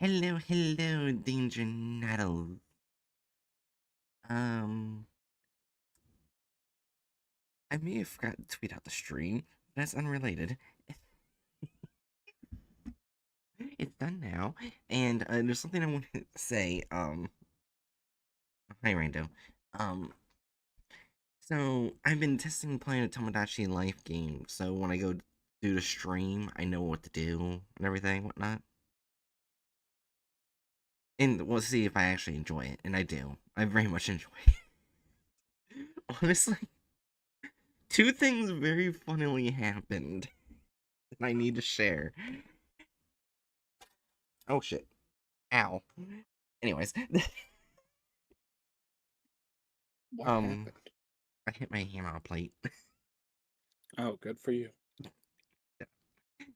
Hello, Danger Nattles. Um, I may have forgotten to tweet out the stream. That's unrelated. It's done now, and there's something I want to say. Hi, Rando. Um, so I've been testing playing a Tomodachi Life game, so when I go do the stream, I know what to do and everything, whatnot. And we'll see if I actually enjoy it, and I do. I very much enjoy it. Honestly, two things very funnily happened that I need to share. Oh shit. Ow. Anyways. What happened? I hit my hand on a plate. Oh, good for you.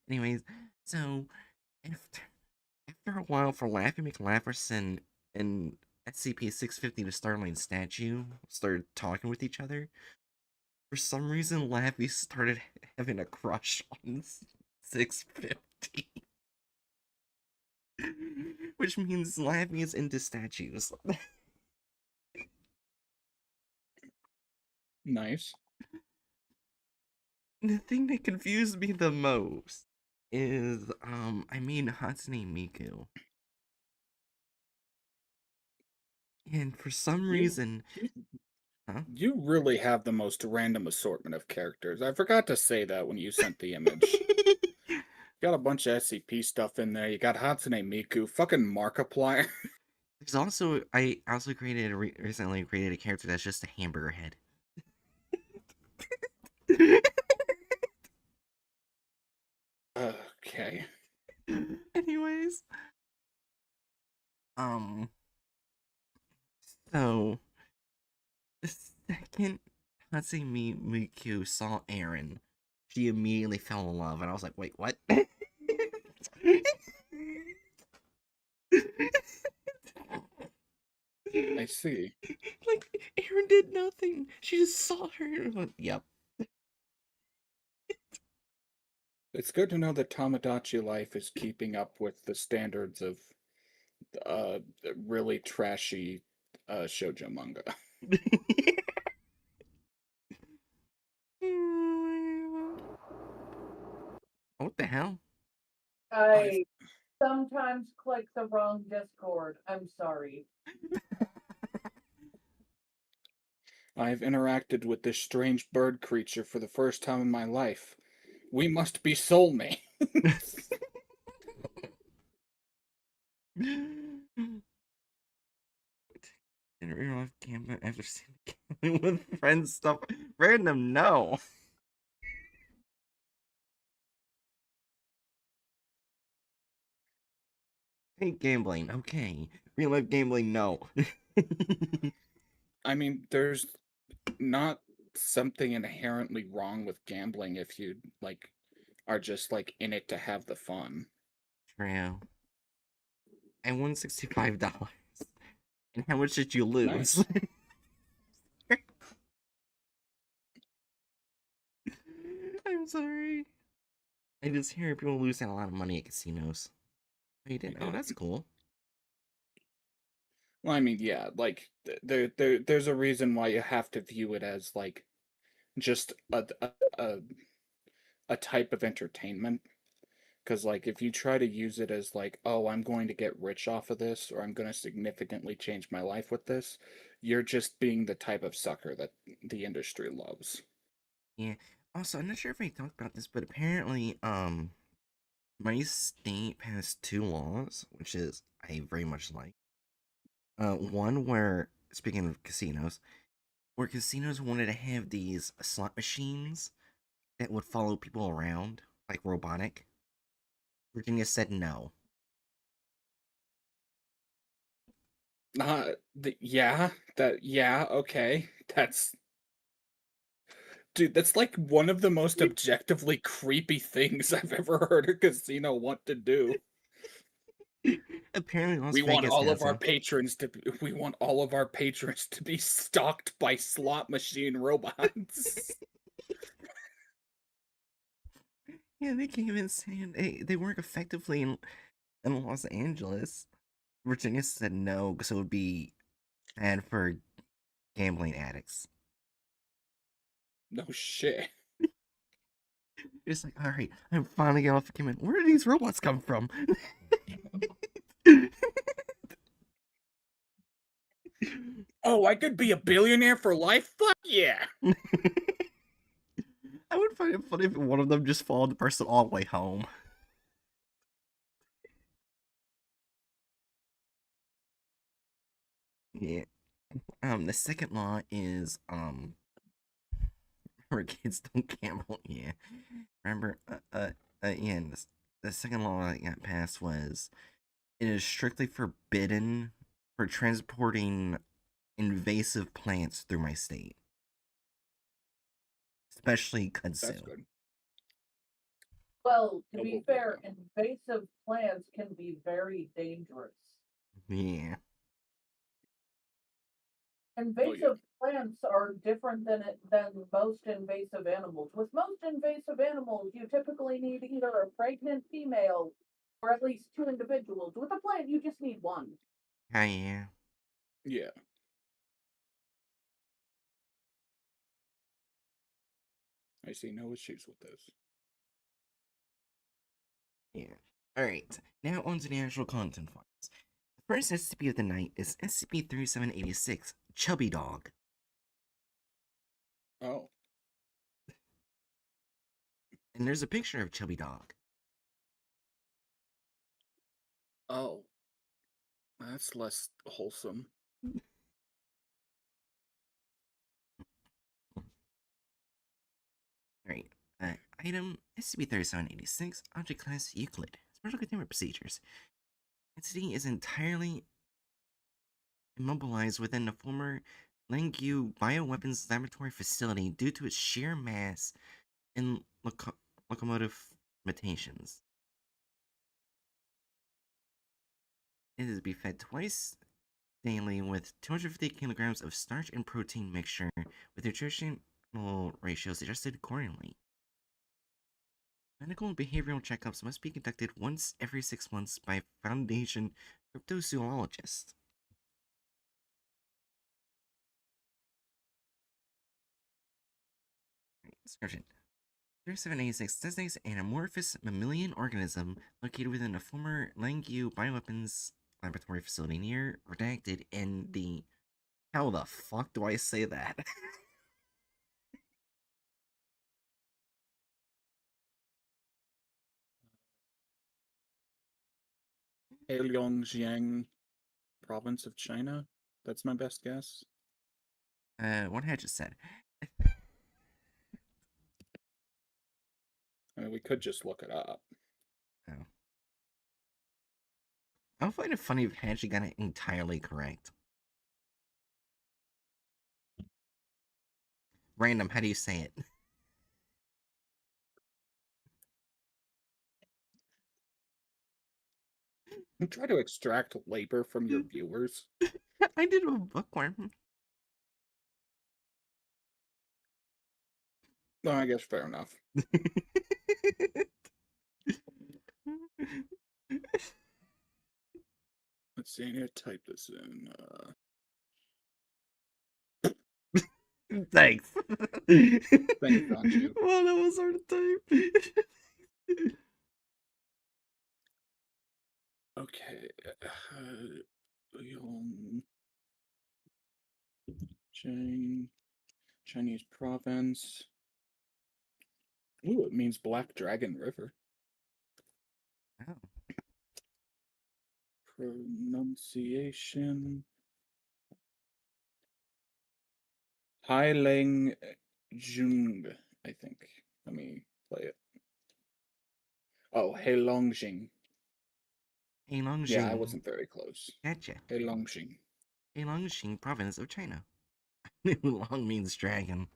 Anyways, so after a while for Laffy McLafferson and SCP-650 the Starline statue started talking with each other, for some reason Laffy started having a crush on 650. Which means Laffy is into statues. Nice. The thing that confused me the most is I mean Hatsune Miku. And for some You, reason, you huh? you really have the most random assortment of characters. I forgot to say that when you sent the image. Got a bunch of SCP stuff in there. You got Hatsune Miku, fucking Markiplier. There's also I also recently created a character that's just a hamburger head. Okay. Anyways, um, so the second Hatsune Miku saw Aaron, she immediately fell in love, and I was like, wait, what? I see. Like, Aaron did nothing. She just saw her and went, yep. It's good to know that Tomodachi Life is keeping up with the standards of uh really trashy shoujo manga. What the hell? I've I sometimes click the wrong Discord. I'm sorry. I've interacted with this strange bird creature for the first time in my life. We must be soulmates. In real life gambling after seeing gambling with friends stuff. Random, no. Hate gambling, okay. Real life gambling, no. I mean, there's not something inherently wrong with gambling if you like are just like in it to have the fun. True. I won $65. And how much did you lose? Nice. I'm sorry. I just hear people losing a lot of money at casinos. Oh, you didn't? Oh, that's cool. Well, I mean, yeah, like there's a reason why you have to view it as like just a type of entertainment. Because like if you try to use it as like, oh, I'm going to get rich off of this, or I'm going to significantly change my life with this, you're just being the type of sucker that the industry loves. Yeah. Also, I'm not sure if I talked about this, but apparently, my state passed two laws, which is I very much like. One where, speaking of casinos, where casinos wanted to have these slot machines that would follow people around, like robotic. Virginia said no. Okay. Dude, that's like one of the most objectively creepy things I've ever heard a casino want to do. Apparently, Las We want Vegas all has of our them. patrons to we want all of our patrons to be stalked by slot machine robots. Yeah, they came in saying they weren't effectively in Los Angeles. Virginia said no because it would be bad for gambling addicts. No shit. It's like, all right, I'm finally getting off the gambling. Where do these robots come from? Oh, I could be a billionaire for life? Fuck yeah. I would find it funny if one of them just followed the person all the way home. Yeah. The second law is where kids don't gamble. Yeah. Remember, yeah. The second law that got passed was it is strictly forbidden for transporting invasive plants through my state, especially That's kudzu. good. Well, to I be will be fair, now. invasive plants can be very dangerous. Yeah. Oh yeah. Invasive plants are different than most invasive animals. With most invasive animals, you typically need either a pregnant female or at least two individuals. With a plant, you just need one. Yeah. Yeah. I see no issues with this. Yeah. Alright, now on to the actual content files. The first SCP of the night is SCP-3786, Chubby Dog. Oh. And there's a picture of Chubby Dog. Oh. That's less wholesome. Alright, item SCP-3786, Object Class Euclid. Special Containment Procedures. Entity is entirely immobilized within the former Langyu Bioweapons Laboratory facility due to its sheer mass and locomotive limitations. It is to be fed twice daily with 250 kilograms of starch and protein mixture with nutritional ratios adjusted accordingly. Medical and behavioral checkups must be conducted once every 6 months by a Foundation cryptozoologist. Description 3786 designates an amorphous mammalian organism located within a former Langyu bioweapons laboratory facility near redacted in the. How the fuck do I say that? Heilongjiang province of China. That's my best guess. What had I just said? I mean, we could just look it up. Oh. I'll find it funny if Hadji got it entirely correct. Random, how do you say it? You try to extract labor from your viewers. I did a bookworm. No, I guess fair enough. Let's see. I need to type this in. Thanks. Thanks, Anju. Well, that was hard to type. Okay. Heilongjiang, Chinese province. Ooh, it means Black Dragon River. Oh. Pronunciation. Haileng Jung, I think. Let me play it. Oh, Heilongjiang. Yeah, I Heilongjiang. wasn't very close. Gotcha. Heilongjiang. Heilongjiang province of China. Long means dragon.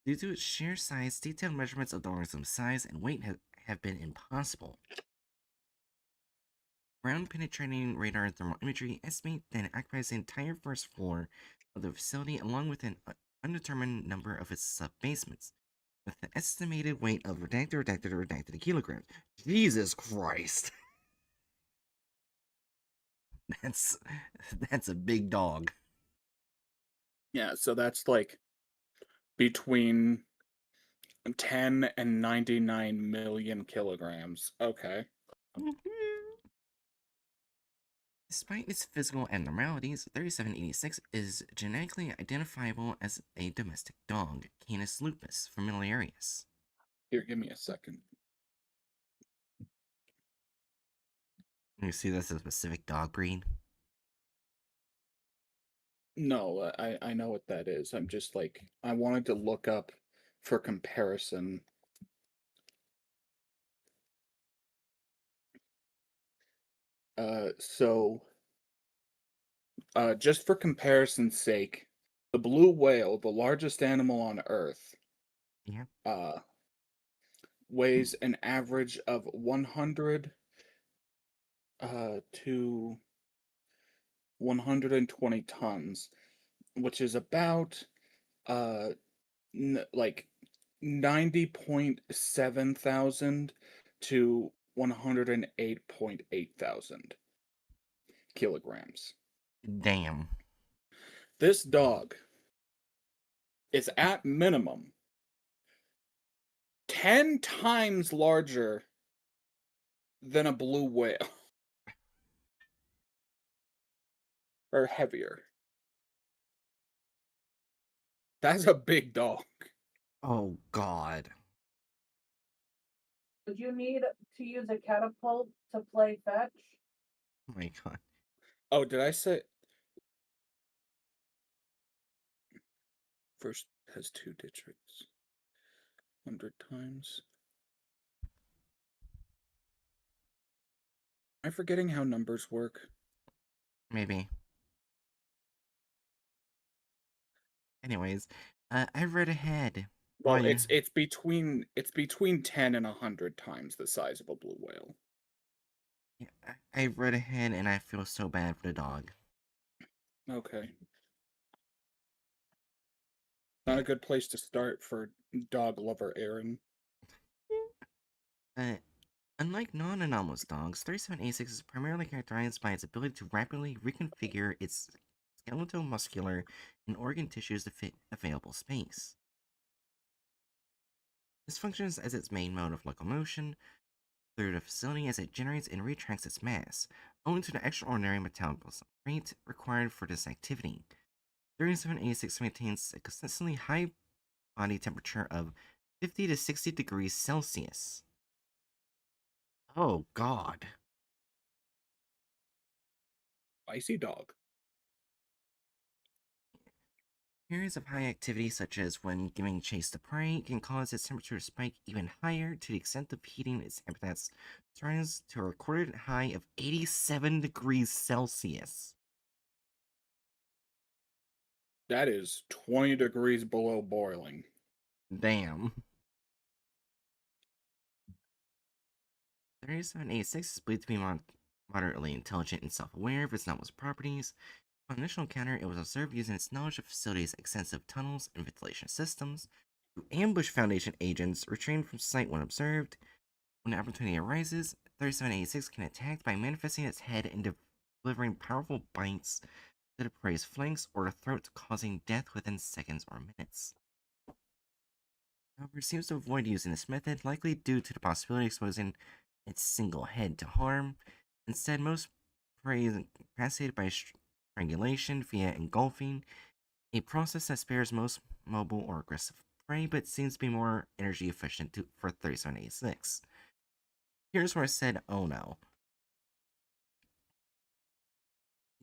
Due to its sheer size, detailed measurements of the organism's size and weight have been impossible. Ground penetrating radar and thermal imagery estimate that it occupies the entire first floor of the facility along with an undetermined number of its sub basements. with an estimated weight of redacted kilograms. Jesus Christ. That's that's a big dog. Yeah, so that's like between 10 and 99 million kilograms. Okay. Despite its physical abnormalities, 3786 is genetically identifiable as a domestic dog, Canis lupus familiaris. Here, give me a second. You see, that's a specific dog breed. No, I know what that is. I'm just like, I wanted to look up for comparison. So, just for comparison's sake, the blue whale, the largest animal on Earth, Yeah. uh, weighs an average of 100 to 120 tons, which is about uh like 90.7 thousand to 108.8 thousand kilograms. Damn. This dog is at minimum 10 times larger than a blue whale or heavier. That's a big dog. Oh God. Would you need to use a catapult to play fetch? Oh my God. Oh, did I say first has two digits? 100 times. Am I forgetting how numbers work? Maybe. Anyways, I read ahead. Well, While it's between 10 and 100 times the size of a blue whale. I read ahead and I feel so bad for the dog. Okay. Not a good place to start for dog lover Aaron. Uh, Unlike non-anomalous dogs, 3786 is primarily characterized by its ability to rapidly reconfigure its skeletal, muscular, and organ tissues to fit available space. This functions as its main mode of locomotion through the facility as it generates and retracts its mass, owing to the extraordinary metabolism rate required for this activity. 3786 maintains a consistently high body temperature of 50 to 60 degrees Celsius. Oh, God. Icy dog. Periods of high activity, such as when giving chase to prey, can cause its temperature to spike even higher to the extent of heating its habitats surroundings to a recorded high of 87 degrees Celsius. That is 20 degrees below boiling. Damn. 3786 is believed to be moderately intelligent and self-aware of its anomalous properties. On initial encounter, it was observed using its knowledge of facilities' extensive tunnels and ventilation systems to ambush Foundation agents retrieved from sight when observed. When the opportunity arises, 3786 can attack by manifesting its head and delivering powerful bites to the prey's flanks or the throat, causing death within seconds or minutes. However, it seems to avoid using this method, likely due to the possibility of exposing its single head to harm. Instead, most prey is incapacitated by strangulation via engulfing, a process that spares most mobile or aggressive prey, but seems to be more energy efficient for 3786. Here's where I said, oh no.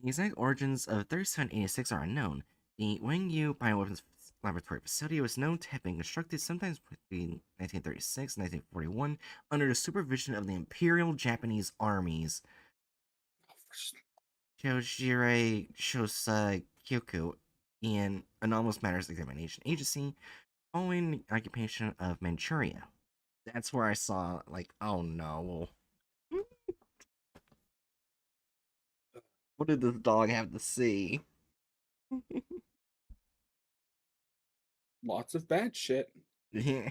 The exact origins of 3786 are unknown. The Wangyu Bioweapons Laboratory facility was known to have been constructed sometime between 1936 and 1941 under the supervision of the Imperial Japanese armies Kyojire Shosa Kyoku and Anomalous Matters Examination Agency following the occupation of Manchuria. That's where I saw, like, oh no. What did this dog have to see? Lots of bad shit. Yeah.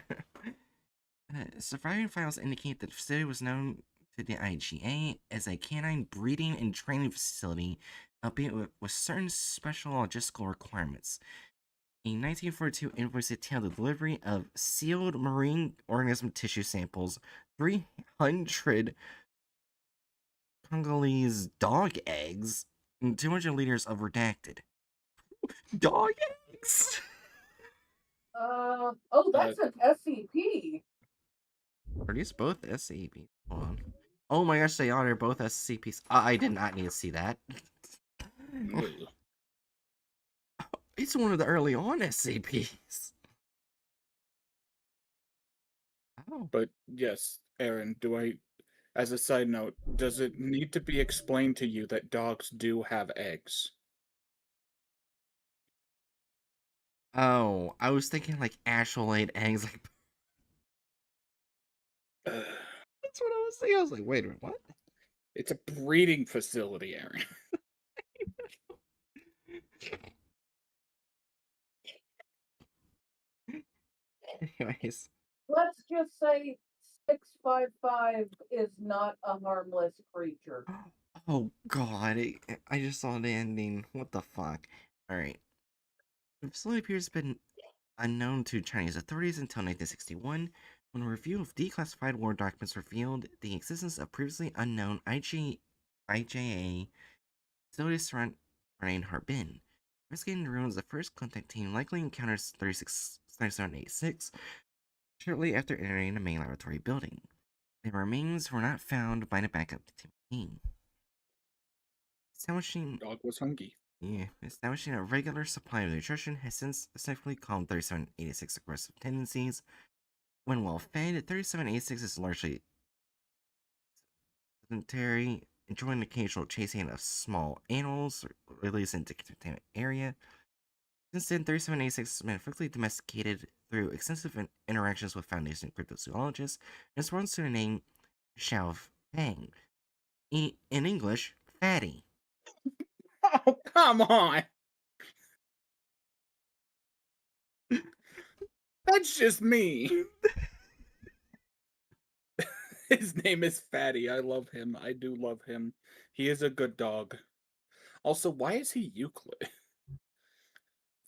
Surviving files indicate that the facility was known to the IGA as a canine breeding and training facility, albeit with certain special logistical requirements. A 1942 invoice detailed the delivery of sealed marine organism tissue samples, 300 Congolese dog eggs, and 200 liters of redacted dog eggs. Oh, Uh, that's an SCP. Are these both SCPs? Hold on. Oh my gosh, they are. They're both SCPs. I did not need to see that. ugh. It's one of the early on SCPs. Oh. But yes, Aaron, as a side note, does it need to be explained to you that dogs do have eggs? Oh, I was thinking like actual laid eggs. Like Ugh. that's what I was thinking. I was like, wait a minute, what? It's a breeding facility, Aaron. Anyways, Let's just say 655 is not a harmless creature. oh god, I just saw the ending. What the fuck? All right, the facility appears to have been unknown to Chinese authorities until 1961, when a review of declassified war documents revealed the existence of previously unknown IJA facilities surrounding Harbin. Investigating the ruins, the first contact team likely encounters 3786 shortly after entering the main laboratory building. The remains were not found by the backup team. Establishing Dog was hungry. establishing a regular supply of nutrition has since successfully calmed 3786 aggressive tendencies. When well fed, 3786 is largely sedentary, enjoying occasional chasing of small animals released into the containment area. Since then, 3786 has been effectively domesticated through extensive interactions with Foundation cryptozoologists and responds to the name Xiao Fang. In English, fatty. Oh, come on! That's just me. His name is Fatty. I love him. I do love him. He is a good dog. Also, why is he Euclid?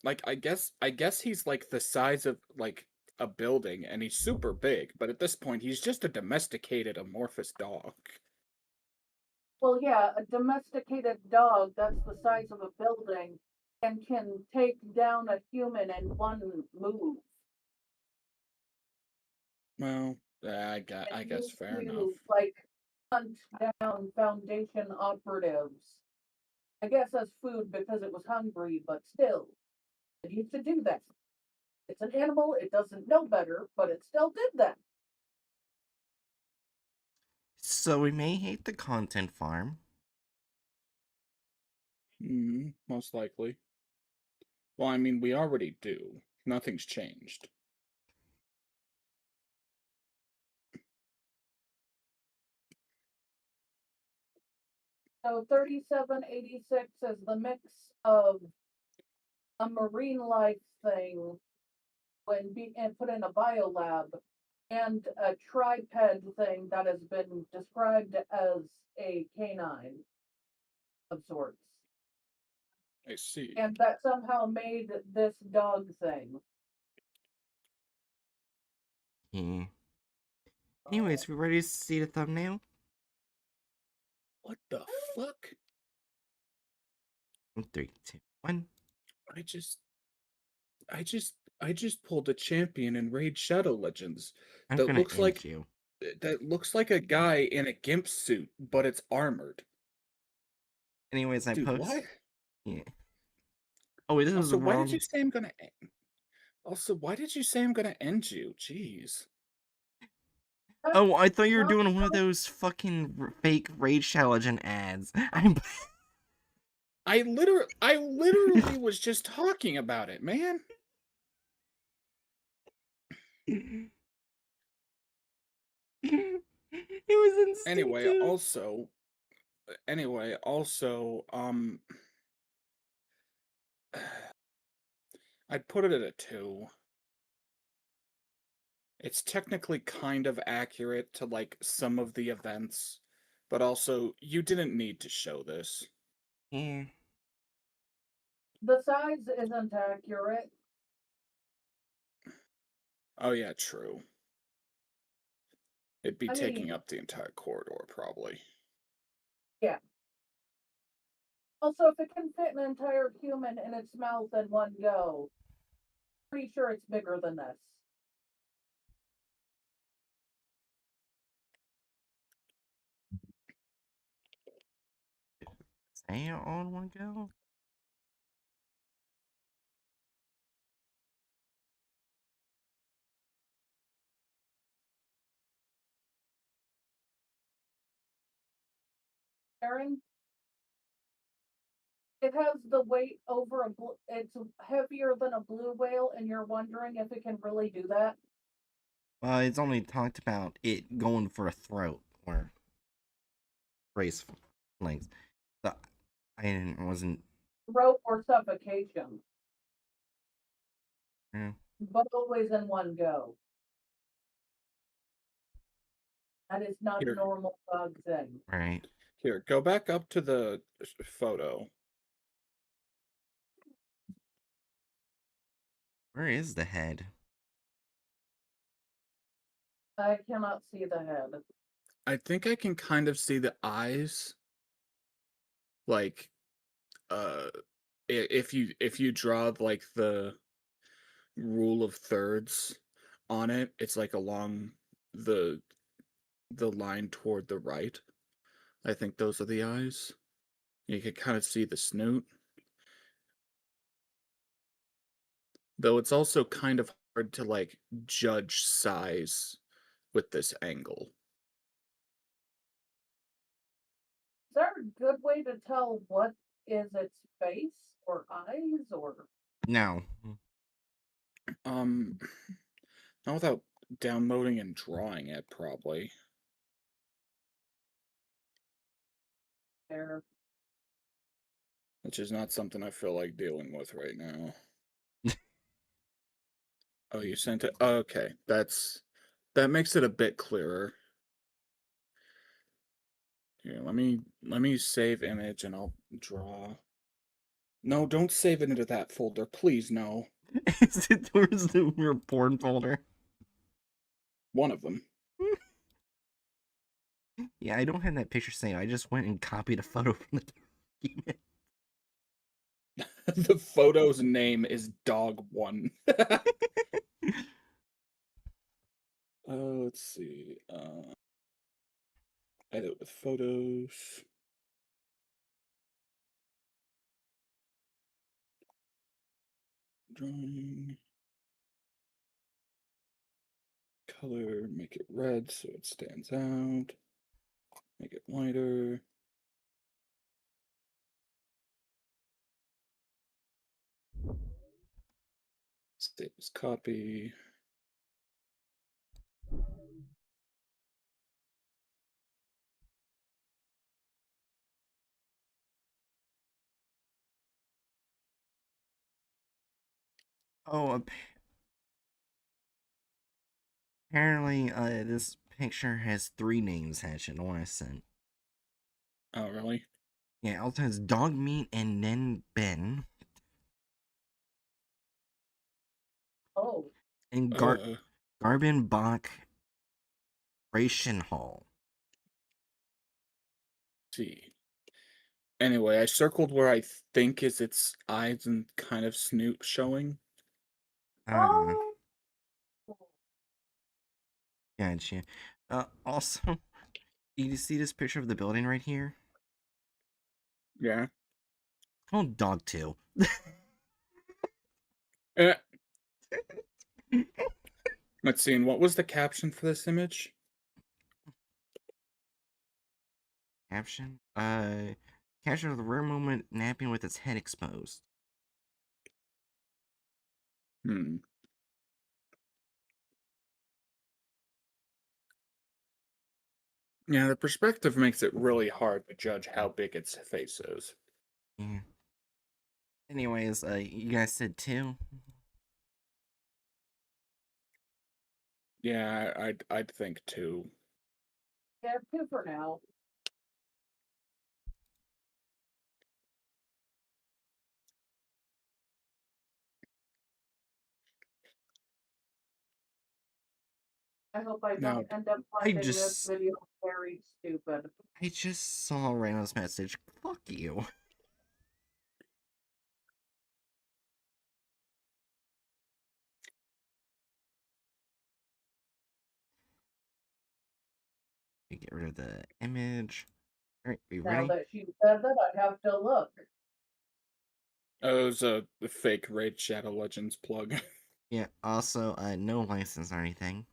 Like, I guess he's like the size of like a building and he's super big, but at this point he's just a domesticated amorphous dog. Well, yeah, a domesticated dog that's the size of a building and can take down a human in one move Well, I guess and fair enough. you like hunt down Foundation operatives. I guess as food because it was hungry, but still, it used to do that. It's an animal, it doesn't know better, but it still did that. So we may hate the content farm. Most likely. Well, I mean, we already do. Nothing's changed. So 3786 is the mix of a marine life thing and put in a biolab and a triped thing that has been described as a canine of sorts. I see. And that somehow made this dog thing. Yeah. Oh, Anyways, we ready to see the thumbnail? What the fuck? In 3, 2, 1. I just I just pulled a champion in Raid Shadow Legends I'm that gonna looks end like you. a guy in a gimp suit, but it's armored. Anyways, I Dude, what? post. Yeah. Oh, wait, this was Also, why did you wrong. say I'm gonna end? Also, why did you say I'm gonna end you? Jeez. Oh, I thought you were no, doing one of those fucking fake Raid Shadow Legend ads. I'm. I literally was just talking about it, man. It was Anyway, instinctive. also, anyway, also, I'd put it at a 2. It's technically kind of accurate to like some of the events, but also you didn't need to show this. Yeah. The size isn't accurate. Oh yeah, true. It'd be I taking mean, up the entire corridor, probably. yeah. Also, if it can fit an entire human in its mouth in one go, pretty sure it's bigger than this. Say it all in one go? Aaron, it has the weight over it's heavier than a blue whale, and you're wondering if it can really do that? Well, it's only talked about it going for a throat or brace length. So wasn't. Rope or suffocation, Yeah, but always in one go. That is not a Here, normal dog thing. right. here, go back up to the photo. Where is the head? I cannot see the head. I think I can kind of see the eyes. Like, uh, if you draw like the rule of thirds on it, it's like along the the line toward the right. I think those are the eyes. You can kind of see the snoot. Though it's also kind of hard to like judge size with this angle. Is there a good way to tell what is its face or eyes or No. Um, not without downloading and drawing it, probably. there? Which is not something I feel like dealing with right now. Oh, you sent it? Oh, okay, that makes it a bit clearer. Here, let me save image and I'll draw. No, don't save it into that folder, please. No, Is it towards the porn folder? one of them. Yeah, I don't have that picture saved. I just went and copied a photo from the document. The photo's name is Dog One. Let's see. Edit with photos. Drawing. Color, make it red so it stands out. Make it lighter. Save as copy. Oh, apparently, this picture has 3 names hatched in the one I sent. Oh, really? Yeah, also has Dog Meat and then Ben. Oh, And Uh, Garbin Bach Ration Hall. see. Anyway, I circled where I think is its eyes and kind of snoot showing. Uh, oh, gotcha. Also, you see this picture of the building right here? Yeah. It's called Dog 2. Eh, let's see. And what was the caption for this image? Caption? Caption of the rare moment napping with its head exposed. Hmm. Yeah, the perspective makes it really hard to judge how big its face is. Yeah. Anyways, you guys said 2? Yeah, I'd think too. Yeah, 2 for now. I hope I Now, don't end up I finding this just video very stupid. I just saw Randall's message. Fuck you. Get rid of the image. Alright, we Now ready? that she said that, I have to look. oh, it was a fake Raid Shadow Legends plug. Yeah, also, no license or anything.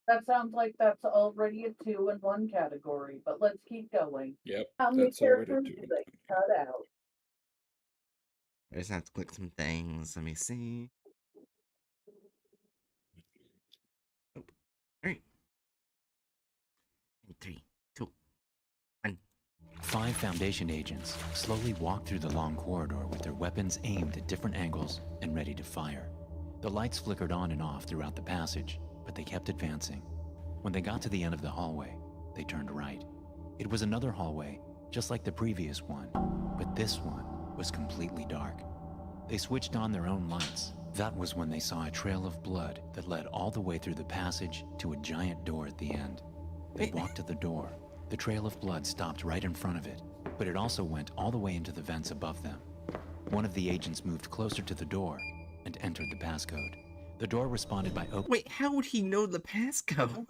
That sounds like that's already a 2 in 1 category, but let's keep going. Yep, How many that's already characters do doing. they cut out? I just have to click some things. Let me see. Oh, alright. 3, 2, 1. 5 Foundation agents slowly walked through the long corridor with their weapons aimed at different angles and ready to fire. The lights flickered on and off throughout the passage, but they kept advancing. When they got to the end of the hallway, they turned right. It was another hallway, just like the previous one, but this one was completely dark. They switched on their own lights. That was when they saw a trail of blood that led all the way through the passage to a giant door at the end. They walked to the door. The trail of blood stopped right in front of it, but it also went all the way into the vents above them. One of the agents moved closer to the door and entered the passcode. The door responded by opening. Wait, how would he know the passcode?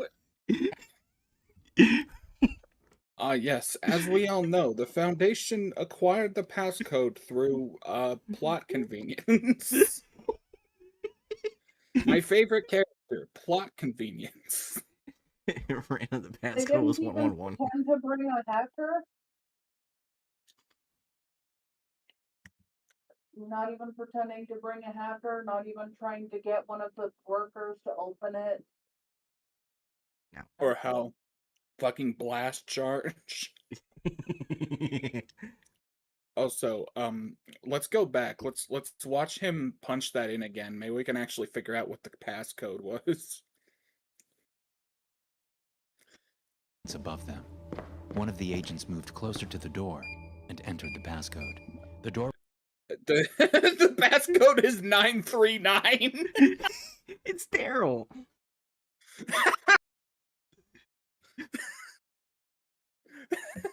Yes, as we all know, the Foundation acquired the passcode through plot convenience. My favorite character, plot convenience. Random, the They passcode didn't was even 111. pretend to bring a hacker? Not even pretending to bring a hacker, not even trying to get one of the workers to open it. No. Or how fucking blast charge. Also, let's go back. Let's watch him punch that in again. Maybe we can actually figure out what the passcode was. Above them. One of the agents moved closer to the door and entered the passcode. The door The the passcode is 939. It's Daryl.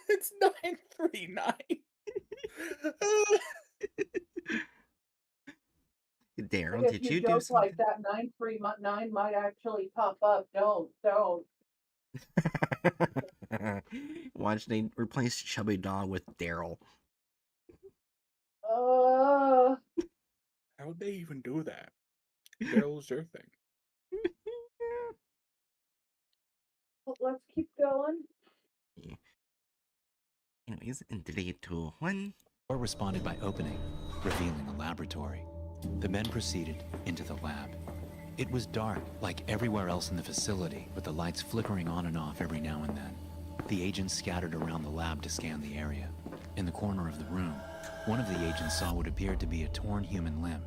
It's 939. Daryl, If did you you do joke like something? that, 939 might actually pop up. Don't. Watch, they replace Chubby Dog with Daryl. Uh, How would they even do that? Daryl's your thing. let's keep going. Yeah. Anyways, in 3, 2, 1. door responded by opening, revealing a laboratory. The men proceeded into the lab. It was dark, like everywhere else in the facility, with the lights flickering on and off every now and then. The agents scattered around the lab to scan the area. In the corner of the room, one of the agents saw what appeared to be a torn human limb.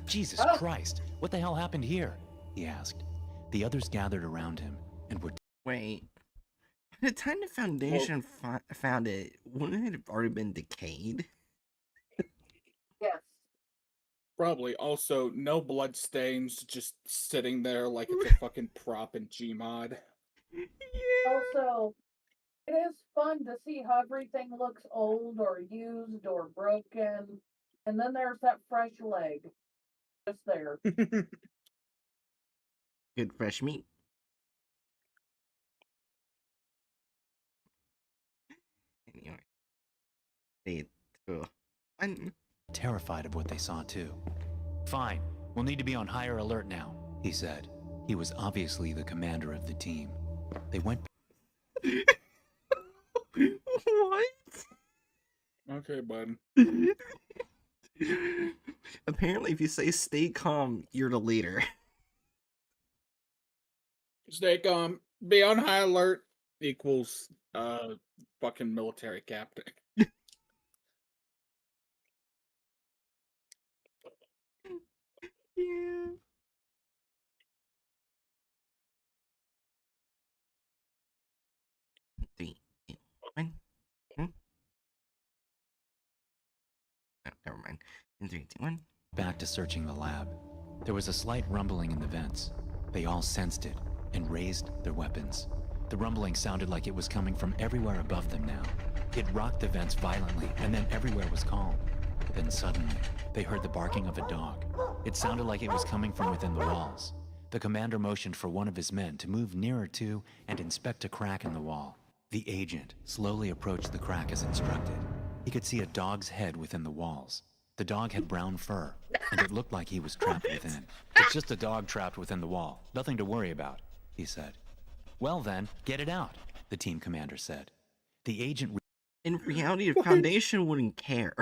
Jesus Oh. Christ, what the hell happened here? He asked. The others gathered around him and were Wait. By the time the Foundation found it, wouldn't it have already been decayed? Yes. Probably. Also, no blood stains, just sitting there like it's a fucking prop in Gmod. Yeah. Also, it is fun to see how everything looks old or used or broken. And then there's that fresh leg. Just there. Good fresh meat. Anyway. 3, 2, 1. terrified of what they saw too. Fine, we'll need to be on higher alert now, he said. He was obviously the commander of the team. They went What? Okay, bud. Apparently, if you say stay calm, you're the leader. Stay calm. Be on high alert equals fucking military captain. Yeah. In 3, 2, 1. Back to searching the lab. There was a slight rumbling in the vents. They all sensed it and raised their weapons. The rumbling sounded like it was coming from everywhere above them now. It rocked the vents violently, and then everywhere was calm. Then suddenly, they heard the barking of a dog. It sounded like it was coming from within the walls. The commander motioned for one of his men to move nearer to and inspect a crack in the wall. The agent slowly approached the crack as instructed. He could see a dog's head within the walls. The dog had brown fur, and it looked like he was trapped within. It's just a dog trapped within the wall. Nothing to worry about, he said. Well then, get it out, the team commander said. The agent... In reality, the Foundation wouldn't care.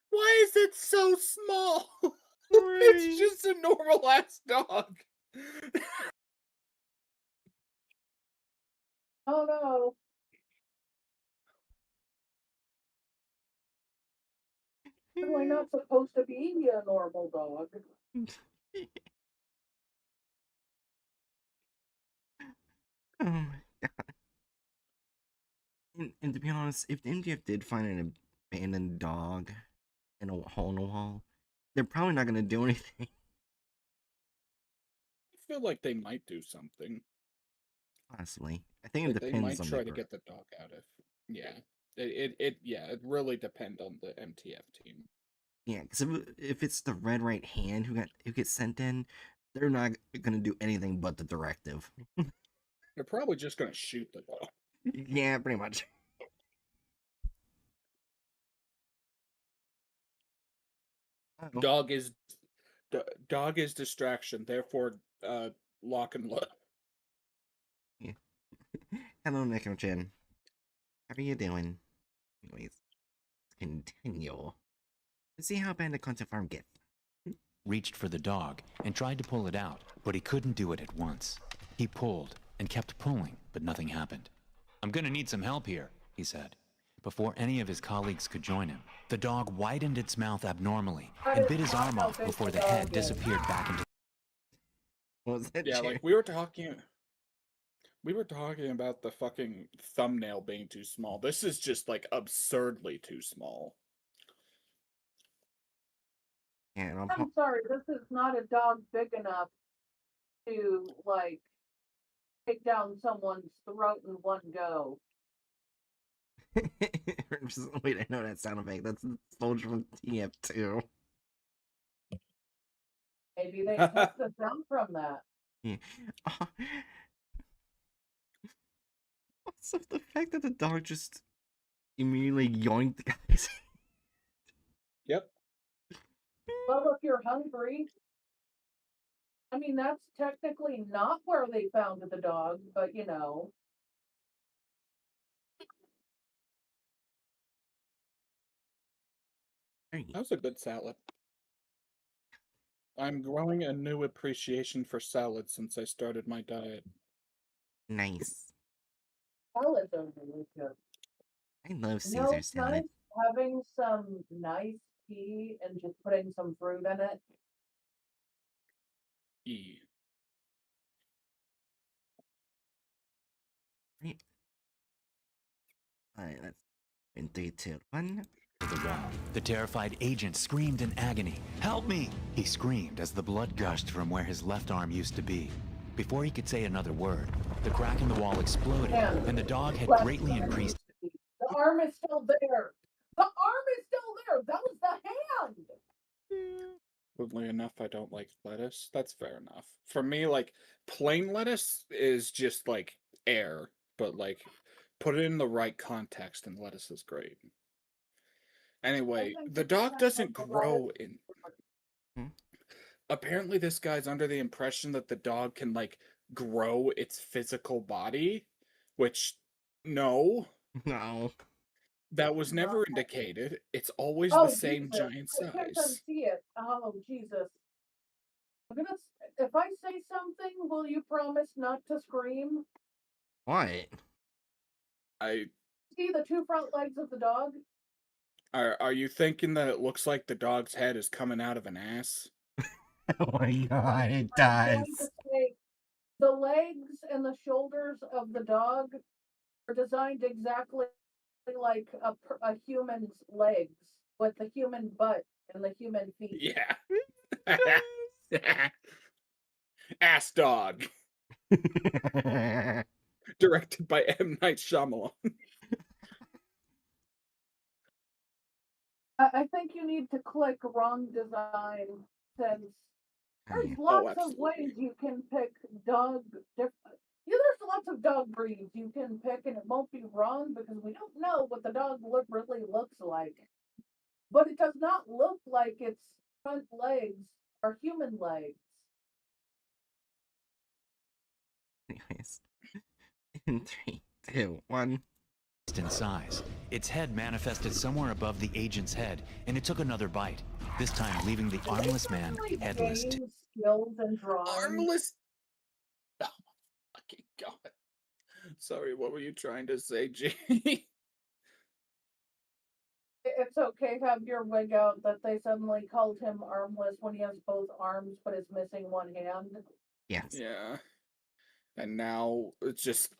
Why is it so small? Right. It's just a normal ass dog. Oh no. Certainly not supposed to be a normal dog. Oh my god. And to be honest, if the MTF did find an abandoned dog in a hole in a wall, they're probably not going to do anything. I feel like they might do something. Honestly, I think it Like, they depends might on try the to get the dog out of. Yeah. It really depends on the MTF team. Yeah, because if it's the red right hand who gets sent in, they're not going to do anything but the directive. They're probably just gonna shoot the dog. Yeah, pretty much. Oh. Dog is distraction, therefore lock and load. Yeah. Hello, Nico-chan. How are you doing? Anyways, let's continue. Let's see how bad the content farm gets. Reached for the dog and tried to pull it out, but he couldn't do it at once. He pulled and kept pulling, but nothing happened. I'm gonna need some help here, he said. Before any of his colleagues could join him, the dog widened its mouth abnormally and bit his arm off before the head disappeared back into... What was that? Yeah, Jerry? like we were talking about the fucking thumbnail being too small. This is just like absurdly too small. Yeah, and I'm sorry, this is not a dog big enough to, like, take down someone's throat in one go. Wait, I know that sound effect. That's the soldier from TF2. Maybe they kept the sound from that. Yeah. Also, the fact that the dog just immediately yoinked the guy's head. Yep. Well, if you're hungry, I mean, that's technically not where they found the dog, but you know. That was a good salad. I'm growing a new appreciation for salad since I started my diet. Nice. Salads are delicious. I love You know, Caesar it's salad. nice having some nice tea and just putting some fruit in it. E. Right. Alright, that's in 3, 2, 1. the wall. The terrified agent screamed in agony. Help me! He screamed as the blood gushed from where his left arm used to be. Before he could say another word, the crack in the wall exploded, and the dog had greatly increased. The arm is still there. The arm is still there. That was the hand. Weirdly enough, I don't like lettuce. That's fair enough. For me, like, plain lettuce is just like air, but like, put it in the right context and lettuce is great. Anyway, the dog doesn't grow in... Apparently this guy's under the impression that the dog can, like, grow its physical body, which, no. No. That was never indicated. It's always Oh, the same Jesus. giant I can't size. unsee it. Oh, Jesus. If I say something, will you promise not to scream? What? See the two front legs of the dog? Are you thinking that it looks like the dog's head is coming out of an ass? Oh my god, it I'm going does. to say the legs and the shoulders of the dog are designed exactly like a human's legs. with the human butt and the human feet. Yeah. Ass Dog, directed by M. Night Shyamalan. I think you need to click wrong design since there's Yeah. lots of absolutely. ways you can pick dog. Yeah, there's lots of dog breeds you can pick, and it won't be wrong because we don't know what the dog really looks like. But it does not look like its front legs are human legs. Anyways, in 3, 2, 1. In size. Its head manifested somewhere above the agent's head, and it took another bite, this time leaving the armless man Really headless. gain skills and drawing. Armless. Oh my fucking god. Sorry, what were you trying to say, Jamie? It's okay, have your wig out that they suddenly called him armless when he has both arms but is missing one hand. Yes. Yeah. And now it's just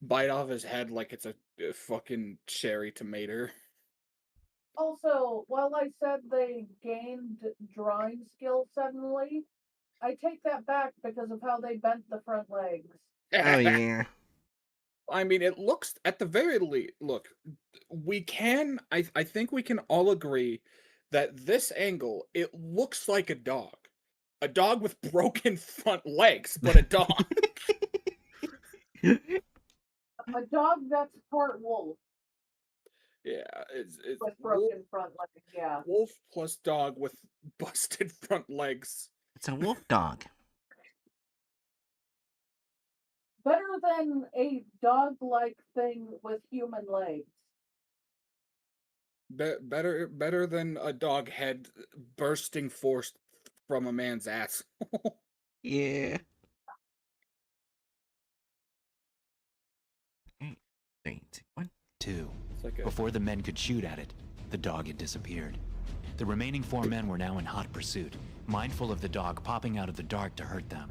bite off his head like it's a fucking cherry tomato. Also, while I said they gained drawing skills suddenly, I take that back because of how they bent the front legs. Oh yeah. I mean, it looks at the very least. Look, I think we can all agree that this angle, it looks like a dog with broken front legs, but a dog. A dog that's part wolf Yeah, it's with broken front legs, yeah. wolf plus dog with busted front legs. It's a wolf dog. Better than a dog-like thing with human legs. Better than a dog head bursting forth from a man's ass. Yeah. 3, 2, 1. Before the men could shoot at it, the dog had disappeared. The remaining 4 men were now in hot pursuit, mindful of the dog popping out of the dark to hurt them.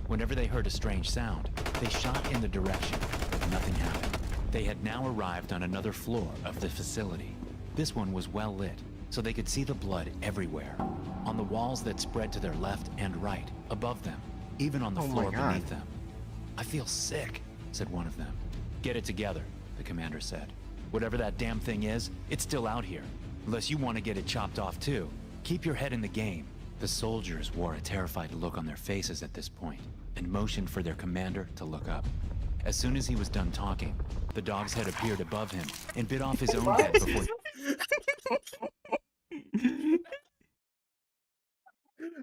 Whenever they heard a strange sound, they shot in the direction, but nothing happened. They had now arrived on another floor of the facility. This one was well lit, so they could see the blood everywhere. On the walls that spread to their left and right, above them, even on the Oh my floor God. beneath them. "I feel sick," said one of them. "Get it together," the commander said. "Whatever that damn thing is, it's still out here. Unless you want to get it chopped off too. Keep your head in the game." The soldiers wore a terrified look on their faces at this point, and motioned for their commander to look up. As soon as he was done talking, the dog's head appeared above him and bit off his own head before...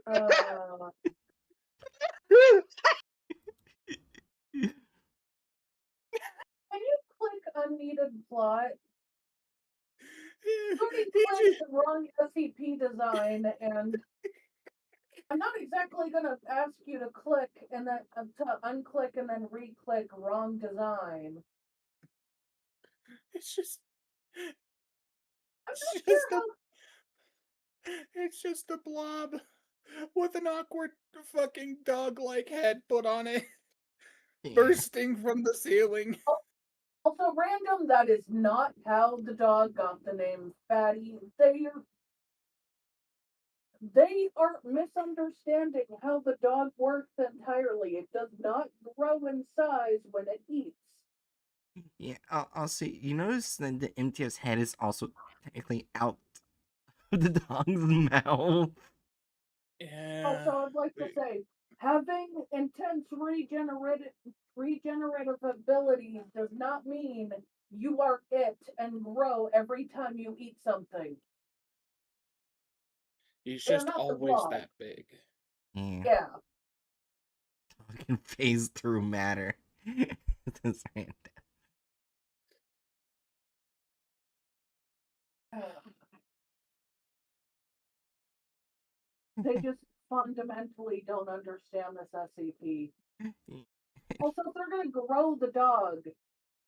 Uh, Can you click unneeded plot? Somebody clicked the wrong SCP design, and I'm not exactly gonna ask you to click and then to unclick and then re-click wrong design. It's just I'm it's not just sure a it's just a blob with an awkward fucking dog-like head put on it, Yeah. bursting from the ceiling. how. Also, random. That is not how the dog got the name Fatty. They are misunderstanding how the dog works entirely. It does not grow in size when it eats. Yeah. Also, you notice that the MTF's head is also technically out of the dog's mouth. Also, Yeah. I'd like to say, having intense regenerative abilities does not mean you are it and grow every time you eat something. He's They're just not the always dog. that big. Yeah. Yeah. Dog can phase through matter. That's random. They just fundamentally don't understand this SCP. Also, if they're gonna grow the dog,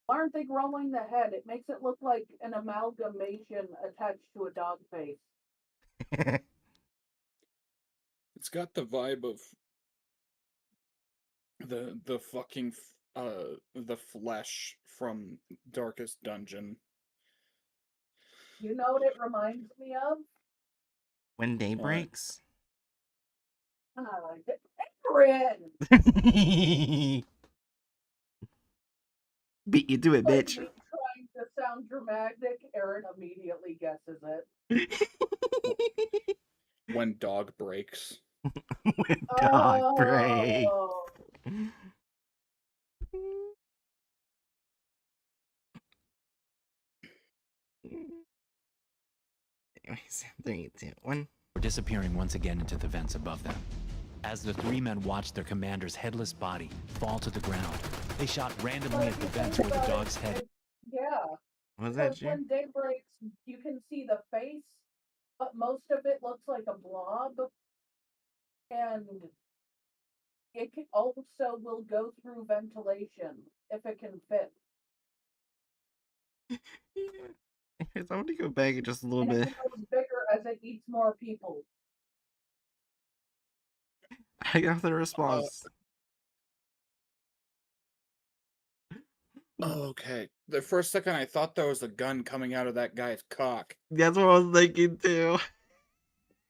why aren't they growing the head? It makes it look like an amalgamation attached to a dog face. It's got the vibe of the fucking the flesh from Darkest Dungeon. You know what it reminds me of? When day breaks. VtuberEN! Beat you to it, Like bitch. me trying to sound dramatic, Aaron immediately guesses it. When dog breaks. When dog breaks. Oh, Anyways, 3, 2, 1. Were disappearing once again into the vents above them. As the three men watched their commander's headless body fall to the ground, they shot randomly at the vents where the dog's head. yeah. Was that Because you? when day breaks, you can see the face, but most of it looks like a blob. And it can also will go through ventilation if it can fit. Yeah. Anyways, I want to go back just a little And bit. it grows bigger as it eats more people. I got the response. Okay. For a second, I thought there was a gun coming out of that guy's cock. That's what I was thinking too.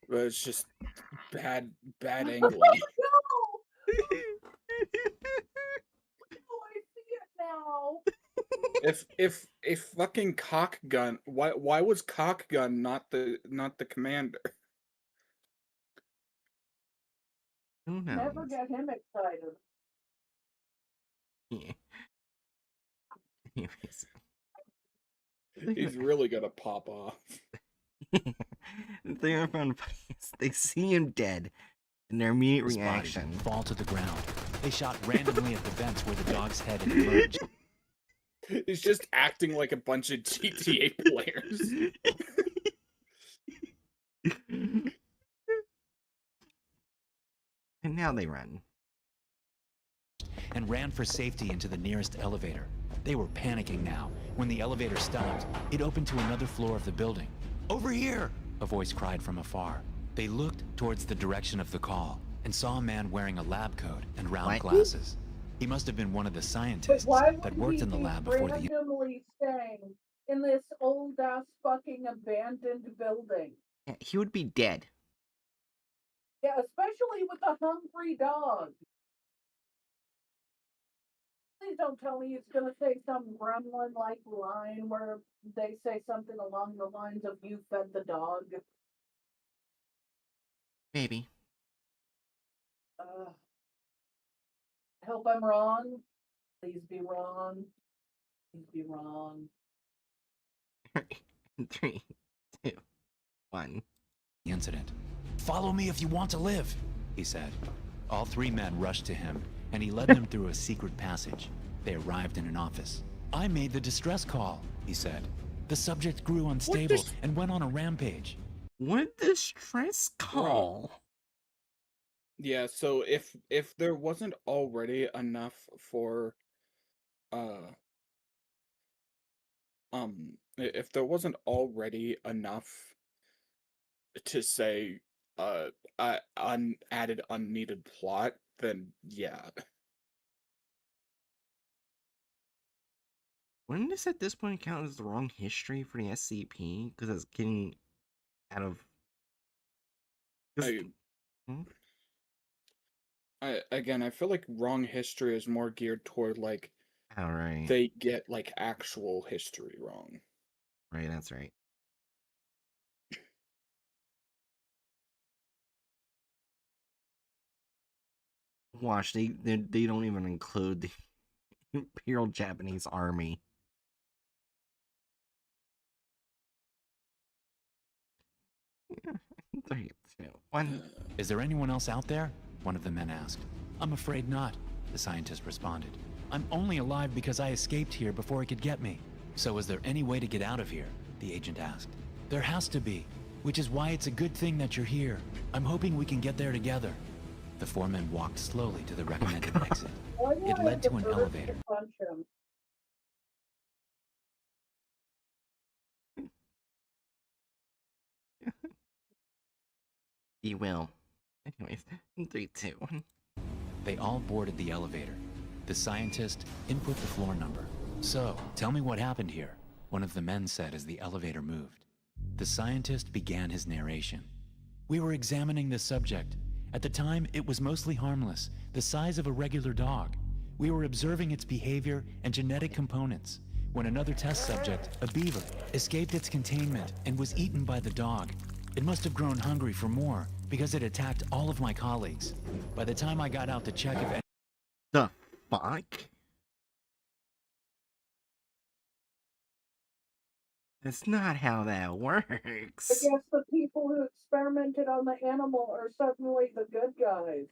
But it's just bad angling. No! Oh, I see it now. if fucking cock gun, why was cock gun not the commander? Who knows? Never get him excited. Yeah. Anyways. He's really gonna pop off. The thing I found funny is they see him dead, and their immediate His body reaction. fall to the ground. They shot randomly at the vents where the dog's head had emerged. He's just acting like a bunch of GTA players. And now they run. And ran for safety into the nearest elevator. They were panicking now. When the elevator stopped, it opened to another floor of the building. "Over here!" a voice cried from afar. They looked towards the direction of the call and saw a man wearing a lab coat and round What? glasses. He must have been one of the But scientists why that would worked he in the be lab before the... randomly staying in this old ass fucking abandoned building? Yeah, he would be dead. Yeah, especially with a hungry dog. Please don't tell me he's gonna say some gremlin-like line where they say something along the lines of "You fed the dog." Maybe. I hope I'm wrong. Please be wrong. Please be wrong. 3, 2, 1. incident. "Follow me if you want to live," he said. All three men rushed to him, and he led them through a secret passage. They arrived in an office. "I made the distress call," he said. "The subject grew unstable and went on a rampage." What distress call? Yeah, so if there wasn't already enough for if there wasn't already enough to say added unneeded plot, then yeah. Wouldn't this at this point count as the wrong history for the SCP? Because it's getting out of. Hmm? I feel like wrong history is more geared toward like Alright. they get like actual history wrong. Right, that's right. Watch, they don't even include the Imperial Japanese Army. Yeah. 3, 2, 1. "Is there anyone else out there?" one of the men asked. "I'm afraid not," the scientist responded. "I'm only alive because I escaped here before it could get me." "So is there any way to get out of here?" the agent asked. "There has to be, which is why it's a good thing that you're here. I'm hoping we can get there together." The four men walked slowly to the recommended exit. It led to an elevator. Punch him. You will. Anyways, 3, 2, 1. They all boarded the elevator. The scientist input the floor number. "So, tell me what happened here," one of the men said as the elevator moved. The scientist began his narration. We were examining the subject. At the time, it was mostly harmless, the size of a regular dog. We were observing its behavior and genetic components when another test subject, a beaver, escaped its containment and was eaten by the dog. It must have grown hungry for more because it attacked all of my colleagues. By the time I got out to check if The fuck? That's not how that I works. guess the people who experimented on the animal are suddenly the good guys.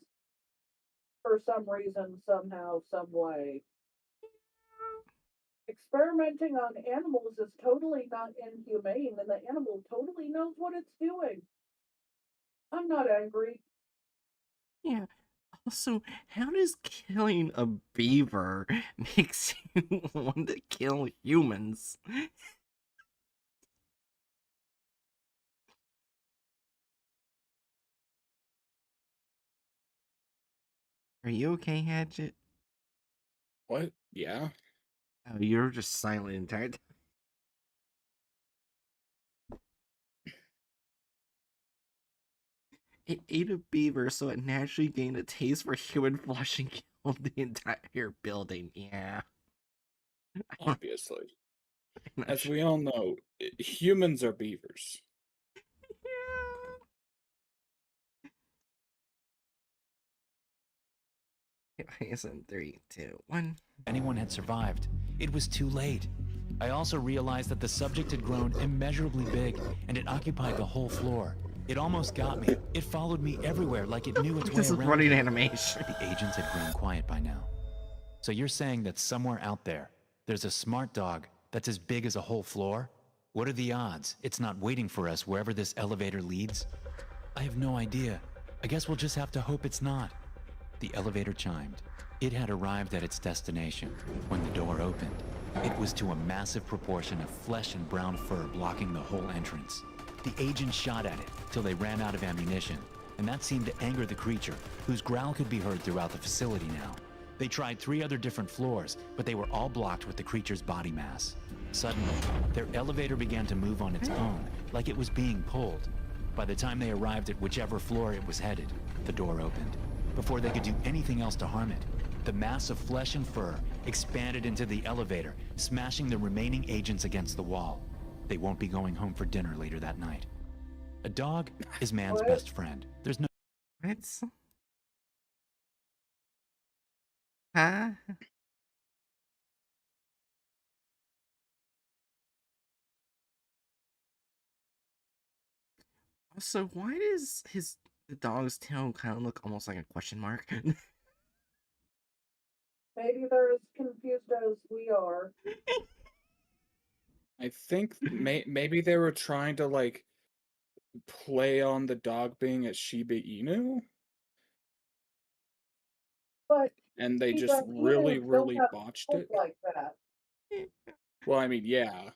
For some reason, somehow, some way. Experimenting on animals is totally not inhumane, and the animal totally knows what it's doing. I'm not angry. Yeah. Also, how does killing a beaver makes you want to kill humans? Are you okay, Hatchet? What? Yeah. Oh, you're just silent the entire time. It ate a beaver, so it naturally gained a taste for human flesh and killed the entire building. Yeah. Obviously. I'm not As sure. we all know, humans are beavers. Yeah. ISM 3, 2, 1. anyone had survived, it was too late. I also realized that the subject had grown immeasurably big, and it occupied the whole floor. It almost got me. It followed me everywhere like it knew its way This is around. running animation. The agents had grown quiet by now. So you're saying that somewhere out there, there's a smart dog that's as big as a whole floor? What are the odds it's not waiting for us wherever this elevator leads? I have no idea. I guess we'll just have to hope it's not. The elevator chimed. It had arrived at its destination. When the door opened, it was to a massive proportion of flesh and brown fur blocking the whole entrance. The agents shot at it till they ran out of ammunition, and that seemed to anger the creature, whose growl could be heard throughout the facility now. They tried 3 other different floors, but they were all blocked with the creature's body mass. Suddenly, their elevator began to move on its own, like it was being pulled. By the time they arrived at whichever floor it was headed, the door opened. Before they could do anything else to harm it, the mass of flesh and fur expanded into the elevator, smashing the remaining agents against the wall. They won't be going home for dinner later that night. A dog is man's What? best friend. There's no What? Huh? Also, why does the dog's tail kind of look almost like a question mark? Maybe they're as confused as we are. I think maybe they were trying to like play on the dog being a Shiba Inu, But and they just Shiba really, Inus don't really have botched hope it. like that. Well, I mean, yeah,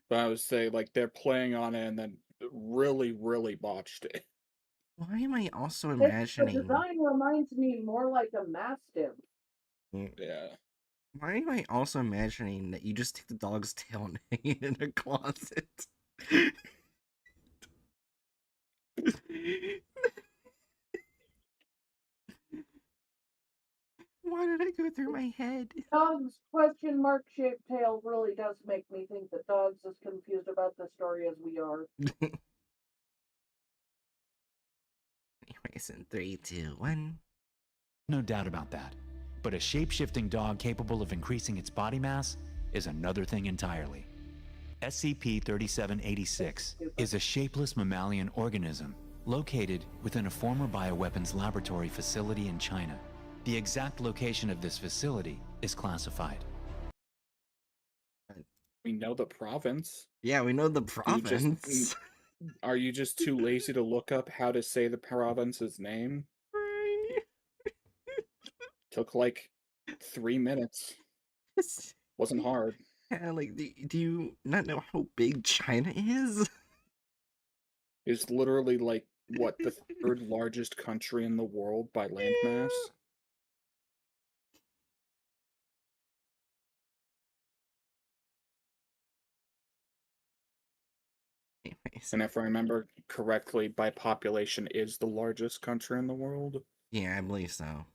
but I would say like they're playing on it and then really, really botched it. Why am I also The imagining? design reminds me more like a Mastiff. Yeah. Why am I also imagining that you just take the dog's tail and hang it in a closet? Why did I go through my head? Dog's question mark shaped tail really does make me think that Dog's as confused about the story as we are. Anyways, in 3, 2, 1. doubt about that. But a shape-shifting dog capable of increasing its body mass is another thing entirely. SCP-3786 is a shapeless mammalian organism located within a former bioweapons laboratory facility in China. The exact location of this facility is classified. We know the province. Yeah, we know the You just province. are you just too lazy to look up how to say the province's name? Took like 3 minutes. Wasn't hard. Yeah, like, do you not know how big China is? It's literally like what, the 3rd largest country in the world by landmass? Anyways, And if I remember correctly, by population is the largest country in the world. Yeah, I believe so.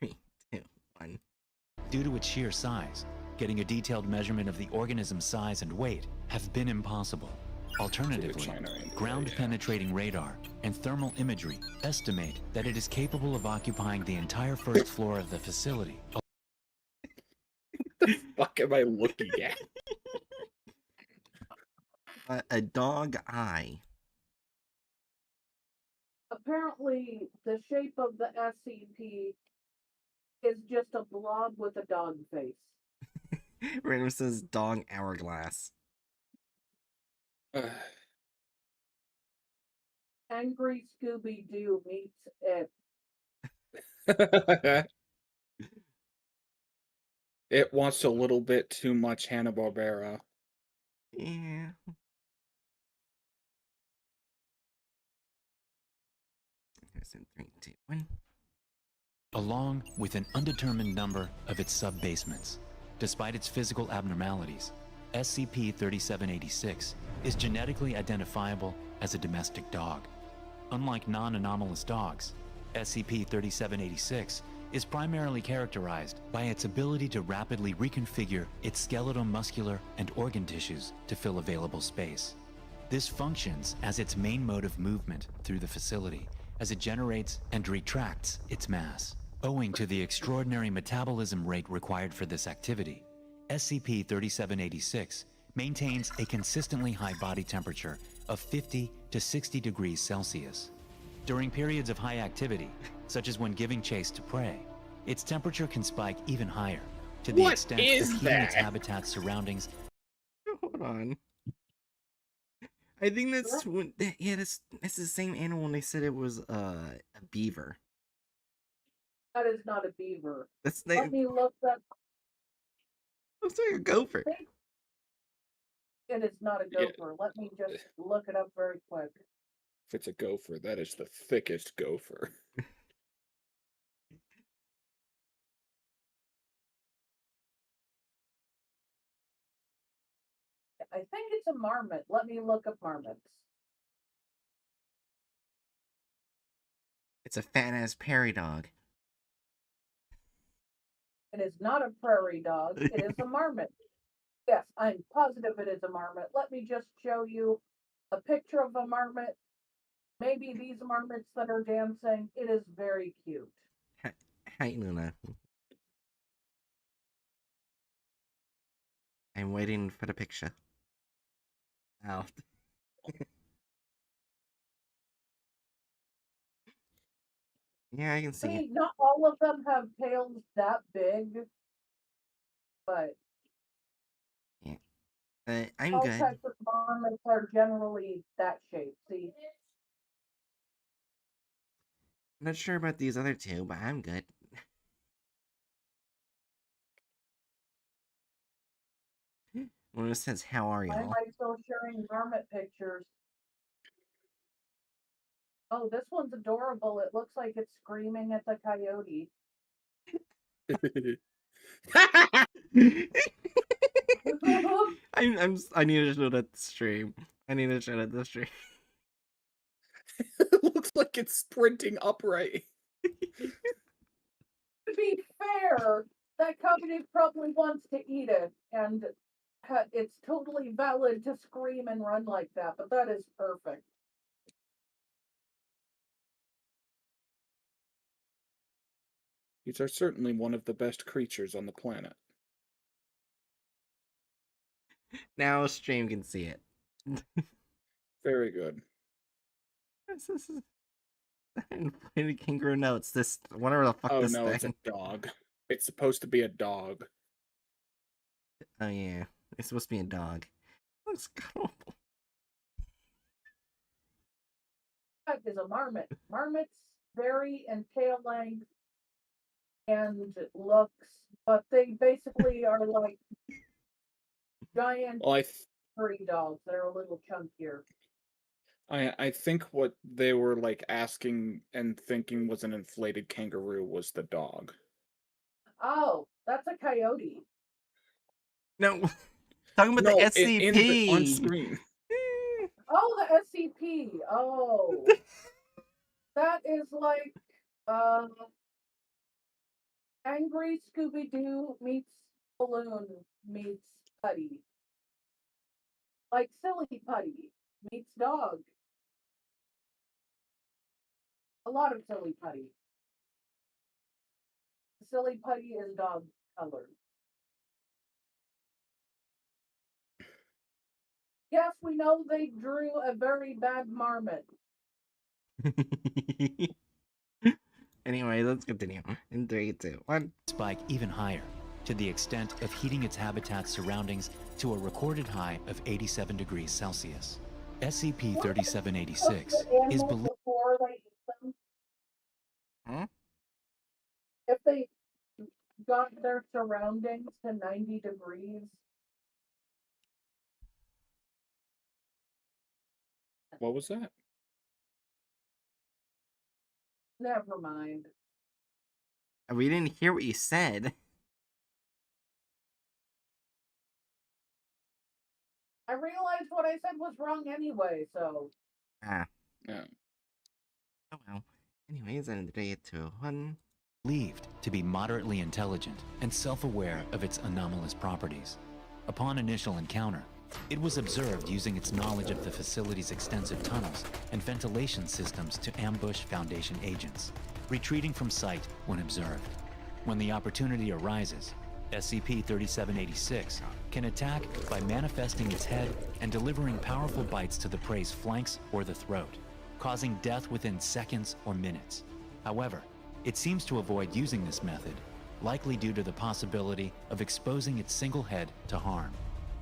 3, 2, 1. Due to its sheer size, getting a detailed measurement of the organism's size and weight have been impossible. Alternatively, China, India, ground-penetrating radar and thermal imagery estimate that it is capable of occupying the entire first floor of the facility. The fuck am I looking at? A dog eye. Apparently, the shape of the SCP is just a blob with a dog face. Random says dog hourglass. Angry Scooby-Doo meets it. It wants a little bit too much Hanna-Barbera. Yeah. There's in 3, 2, 1. Along with an undetermined number of its sub-basements. Despite its physical abnormalities, SCP-3786 is genetically identifiable as a domestic dog. Unlike non-anomalous dogs, SCP-3786 is primarily characterized by its ability to rapidly reconfigure its skeletal, muscular, and organ tissues to fill available space. This functions as its main mode of movement through the facility, as it generates and retracts its mass. Owing to the extraordinary metabolism rate required for this activity, SCP-3786 maintains a consistently high body temperature of 50 to 60 degrees Celsius. During periods of high activity, such as when giving chase to prey, its temperature can spike even higher, to the What extent is of heating its that? habitat's surroundings. Hold on. I think that's when, yeah, that's the same animal when they said it was a beaver. That is not a beaver. That's Let me look up. looks like a gopher. It is not a gopher. Let me just look it up very quick. If it's a gopher, that is the thickest gopher. I think it's a marmot. Let me look up marmots. It's a fat ass prairie dog. It is not a prairie dog. It is a marmot. Yes, I'm positive it is a marmot. Let me just show you a picture of a marmot. Maybe these marmots that are dancing. It is very cute. Hi, Luna. I'm waiting for the picture. Ow. Yeah, I can I see it. mean, not all of them have tails that big, but Yeah. I'm all good. types of marmots are generally that shape. See, I'm not sure about these other two, but I'm good. Luna says, "How are why am y'all?" I still sharing marmot pictures? Oh, this one's adorable. It looks like it's screaming at the coyote. I need to show that the stream. I need to show that the stream. It looks like it's sprinting upright. To be fair, that coyote probably wants to eat it, and it's totally valid to scream and run like that, but that is perfect. These are certainly one of the best creatures on the planet. Now stream can see it. Very good. This is inflated kangaroo. No, it's this whatever the fuck Oh this no, thing. it's a dog. It's supposed to be a dog. Oh yeah, it's supposed to be a dog. Looks cool. That is a marmot. Marmots vary in tail length and looks, but they basically are like giant Well, furry dogs that are a little chunkier. I think what they were like asking and thinking was an inflated kangaroo was the dog. Oh, that's a coyote. No, talking about the No, on SCP. screen. Oh, the SCP. Oh, that is like Angry Scooby Doo meets Balloon meets Putty. Like Silly Putty meets Dog. A lot of Silly Putty. Silly Putty is dog colored. Yes, we know they drew a very bad marmot. Anyway, let's continue. In 3, 2, 1. Spike even higher, to the extent of heating its habitat's surroundings to a recorded high of 87 degrees Celsius. SCP-3786 is believed Before they eat them, Huh? if they got their surroundings to 90 degrees, What was that? never mind. We didn't hear what you said. I realized what I said was wrong anyway, so. Ah, Yeah. oh well. Anyways, in 3, 2, 1. believed to be moderately intelligent and self-aware of its anomalous properties. Upon initial encounter, it was observed using its knowledge of the facility's extensive tunnels and ventilation systems to ambush Foundation agents, retreating from sight when observed. When the opportunity arises, SCP-3786 can attack by manifesting its head and delivering powerful bites to the prey's flanks or the throat, causing death within seconds or minutes. However, it seems to avoid using this method, likely due to the possibility of exposing its single head to harm.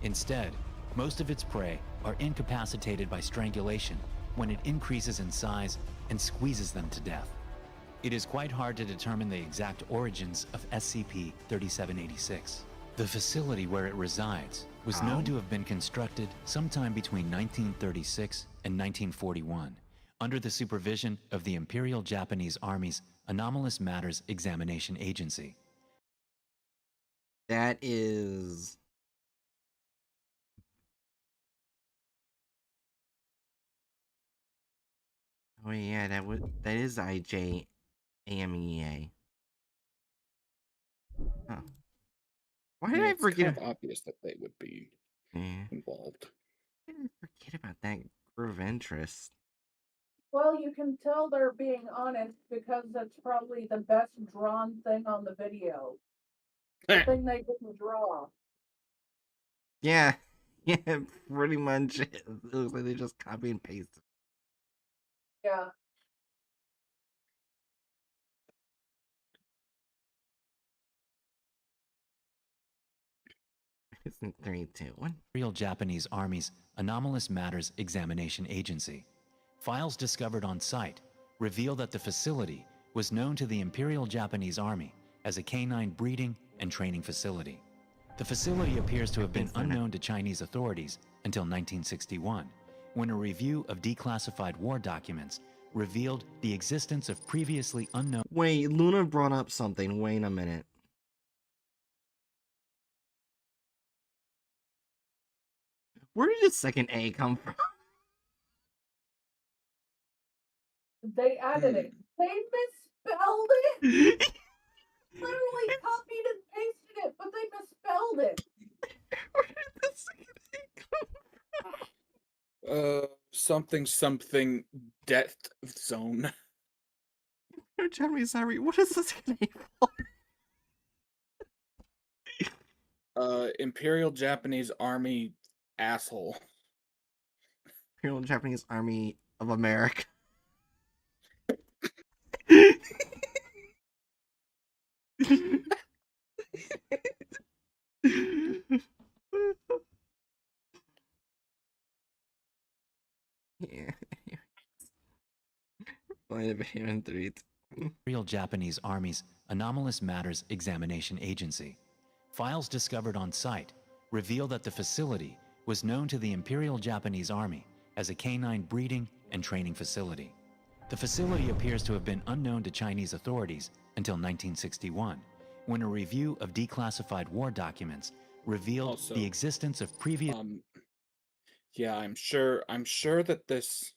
Instead, most of its prey are incapacitated by strangulation when it increases in size and squeezes them to death. It is quite hard to determine the exact origins of SCP-3786. The facility where it resides was known to have been constructed sometime between 1936 and 1941 under the supervision of the Imperial Japanese Army's Anomalous Matters Examination Agency. That is... Oh yeah, that is IJAMEA. Huh. Why did I It's forget? kind of obvious that they would be involved. I didn't forget about that group of interest. Well, you can tell they're being honest because that's probably the best drawn thing on the video. The thing they didn't draw. Yeah, yeah, pretty much. It looks like they just copy and pasted. Yeah. It's in 3, 2, 1. Imperial Japanese Army's Anomalous Matters Examination Agency. Files discovered on site reveal that the facility was known to the Imperial Japanese Army as a canine breeding and training facility. The facility appears to have been unknown to Chinese authorities until 1961, when a review of declassified war documents revealed the existence of previously unknown... Wait, Luna brought up something. Wait a minute. Where did the second A come from? They added it. They misspelled it. Literally copied and pasted it, but they misspelled it. Where did the second A come from? Something death zone. Jeremy, sorry, what is the second A for? Imperial Japanese Army asshole. Imperial Japanese Army of America. Yeah. Play the video in 3, 2, 1. Imperial Japanese Army's Anomalous Matters Examination Agency. Files discovered on site reveal that the facility was known to the Imperial Japanese Army as a canine breeding and training facility. The facility appears to have been unknown to Chinese authorities until 1961, when a review of declassified war documents revealed Also, the existence of previous. Yeah, I'm sure that this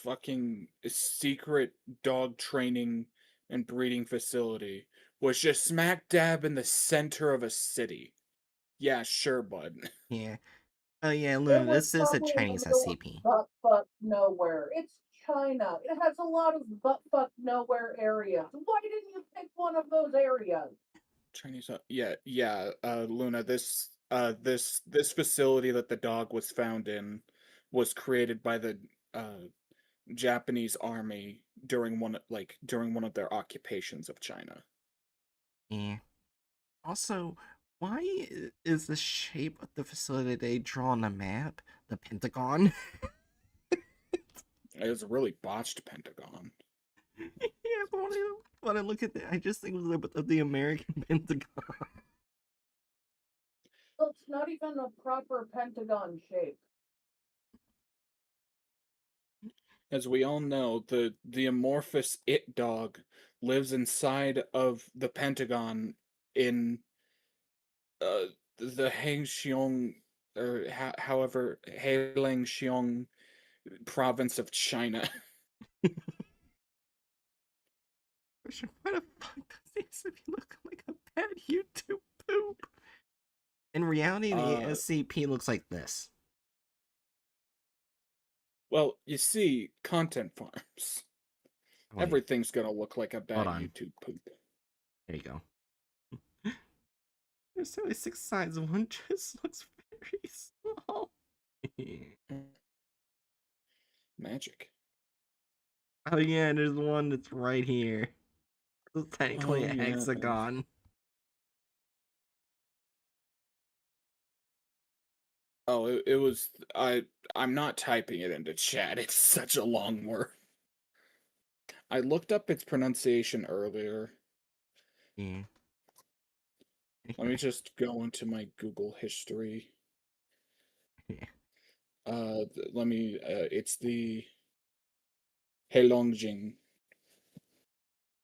fucking secret dog training and breeding facility was just smack dab in the center of a city. Yeah, sure, bud. Yeah. Oh yeah, It Luna, was this is a probably in the Chinese middle of SCP. butt fuck nowhere. It's China. It has a lot of butt fuck nowhere areas. Why didn't you pick one of those areas? Chinese, Luna. This facility that the dog was found in was created by the uh, Japanese army during one of their occupations of China. Yeah. Also, why is the shape of the facility they draw on the map the Pentagon? It was a really botched pentagon. Yeah, but when I look at that, I just think of the American Pentagon. Well, it's not even a proper pentagon shape. As we all know, the amorphous it dog lives inside of the Pentagon in uh, the Hangxiong or however Heilongxiong province of China. Why the fuck does the SCP look like a bad YouTube poop? In reality, the SCP looks like this. Well, you see, content farms. Wait, Everything's gonna look like a bad on. YouTube poop. There you go. There's only 6 sides, one just looks very small. Magic. Oh yeah, there's one that's right here. It's technically Oh, a yeah. hexagon. Oh, it was. I'm not typing it into chat. It's such a long word. I looked up its pronunciation earlier. Yeah. Let me just go into my Google history. Yeah. Let me. It's the Heilongjiang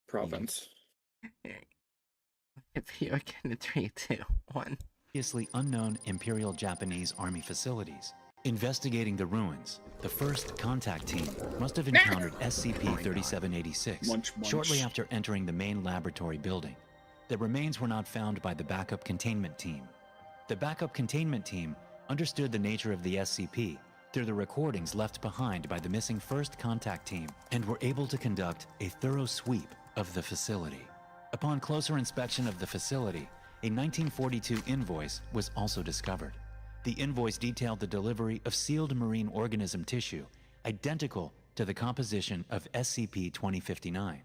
province. Yeah. If you again in 3, 2, 1. Previously unknown Imperial Japanese Army facilities. Investigating the ruins, the first contact team must have encountered SCP-3786 Munch, munch. shortly after entering the main laboratory building. The remains were not found by the backup containment team. The backup containment team understood the nature of the SCP through the recordings left behind by the missing first contact team and were able to conduct a thorough sweep of the facility. Upon closer inspection of the facility, a 1942 invoice was also discovered. The invoice detailed the delivery of sealed marine organism tissue identical to the composition of SCP-2059,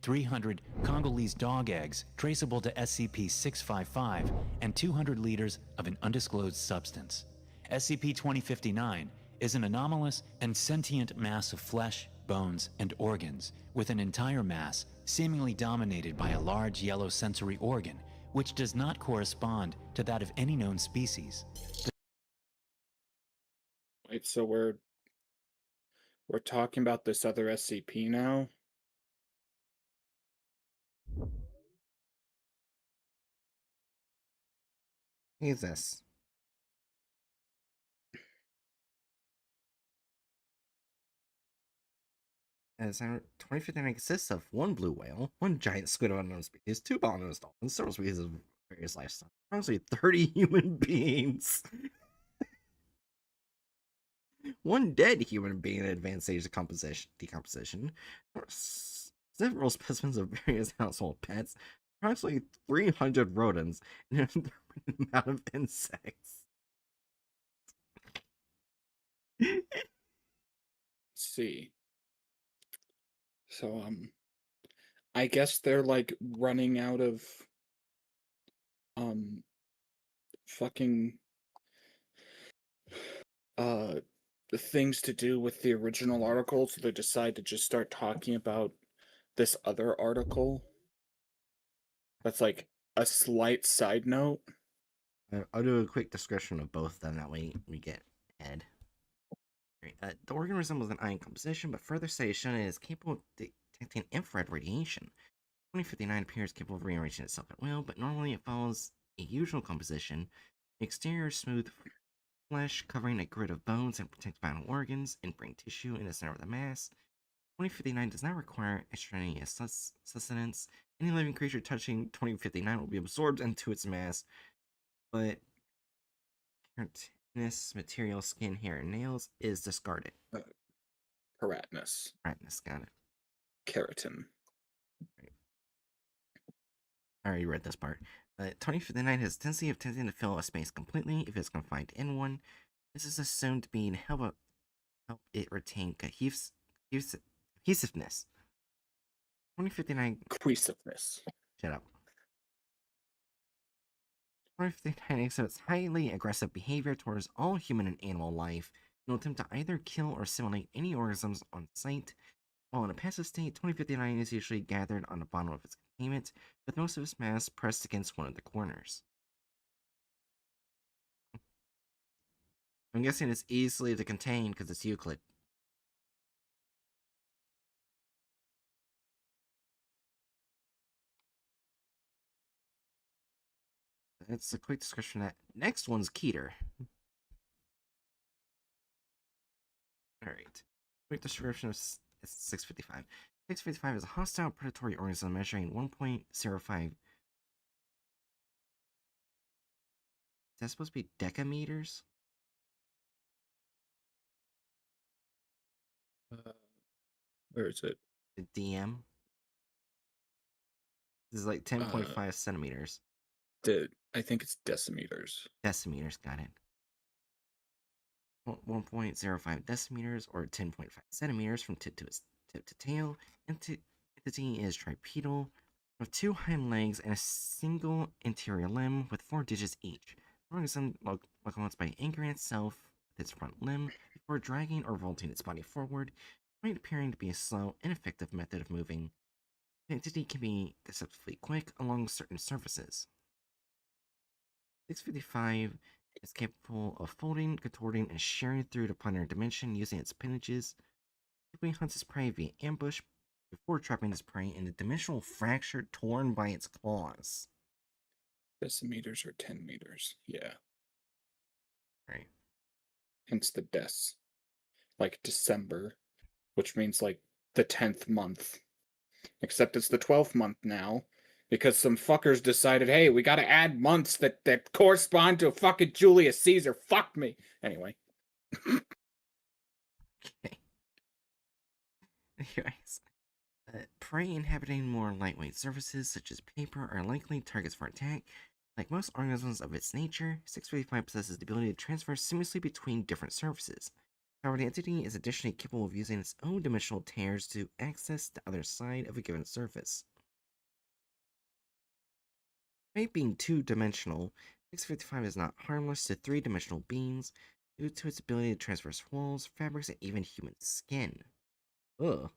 300 Congolese dog eggs traceable to SCP-655, and 200 liters of an undisclosed substance. SCP-2059 is an anomalous and sentient mass of flesh, bones, and organs, with an entire mass seemingly dominated by a large yellow sensory organ, which does not correspond to that of any known species. Wait, so we're talking about this other SCP now? Who's this? As our 2059 consists of 1 blue whale, 1 giant squid of unknown species, 2 bottlenose dolphins, several species of various lifestyles, approximately 30 human beings. 1 dead human being in advanced stage of decomposition, several specimens of various household pets, approximately 300 rodents, and an indeterminate amount of insects. See. So, I guess they're like running out of fucking things to do with the original article, so they decide to just start talking about this other article. That's like a slight side note. I'll do a quick description of both of them, that way we get ahead. The organ resembles an ion composition, but further studies shown it is capable of detecting infrared radiation. 2059 appears capable of rearranging itself at will, but normally it follows a usual composition, exterior smooth flesh covering a grid of bones and protect vital organs and brain tissue in the center of the mass. 2059 does not require extraneous sustenance. Any living creature touching 2059 will be absorbed into its mass, but keratinous material, skin, hair, and nails is discarded. Keratinous. Keratinous, got it. Keratin. Right. I already read this part. 2059 has a tendency of tending to fill a space completely if it's confined in one. This is assumed to be to help it retain cohesiveness. 2059. Cohesiveness. Shut up. 2059 exhibits highly aggressive behavior towards all human and animal life and will attempt to either kill or assimilate any organisms on sight. While in a passive state, 2059 is usually gathered on the bottom of its containment, with most of its mass pressed against one of the corners. I'm guessing it's easily to contain because it's Euclid. That's a quick description of that. Next one's Keter. Alright. Quick description of 655. 655 is a hostile predatory organism measuring 1.05. Is that supposed to be decameters? Where is it? The DM? This is like 10.5 centimeters. I think it's decimeters. Decimeters, got it. 1.05 decimeters or 10.5 centimeters from tip to tail. Entity is tripedal with 2 hind legs and a single anterior limb with 4 digits each. The organism locomotes by anchoring itself with its front limb before dragging or vaulting its body forward, despite appearing to be a slow, ineffective method of moving. The entity can be deceptively quick along certain surfaces. 655 is capable of folding, contorting, and shearing through the planetary dimension using its appendages. Typically hunts its prey via ambush before trapping its prey in a dimensional fracture torn by its claws. Decimeters or 10 meters. Yeah. Right. Hence the des. Like December, which means like the 10th month. Except it's the 12th month now. Because some fuckers decided, hey, we gotta add months that correspond to fucking Julius Caesar. Fuck me. Anyway. Okay. Anyways. Prey inhabiting more lightweight surfaces, such as paper, are likely targets for attack. Like most organisms of its nature, 655 possesses the ability to transfer seamlessly between different surfaces. However, the entity is additionally capable of using its own dimensional tears to access the other side of a given surface. Despite being two-dimensional, 655 is not harmless to three-dimensional beings due to its ability to traverse walls, fabrics, and even human skin. Ugh.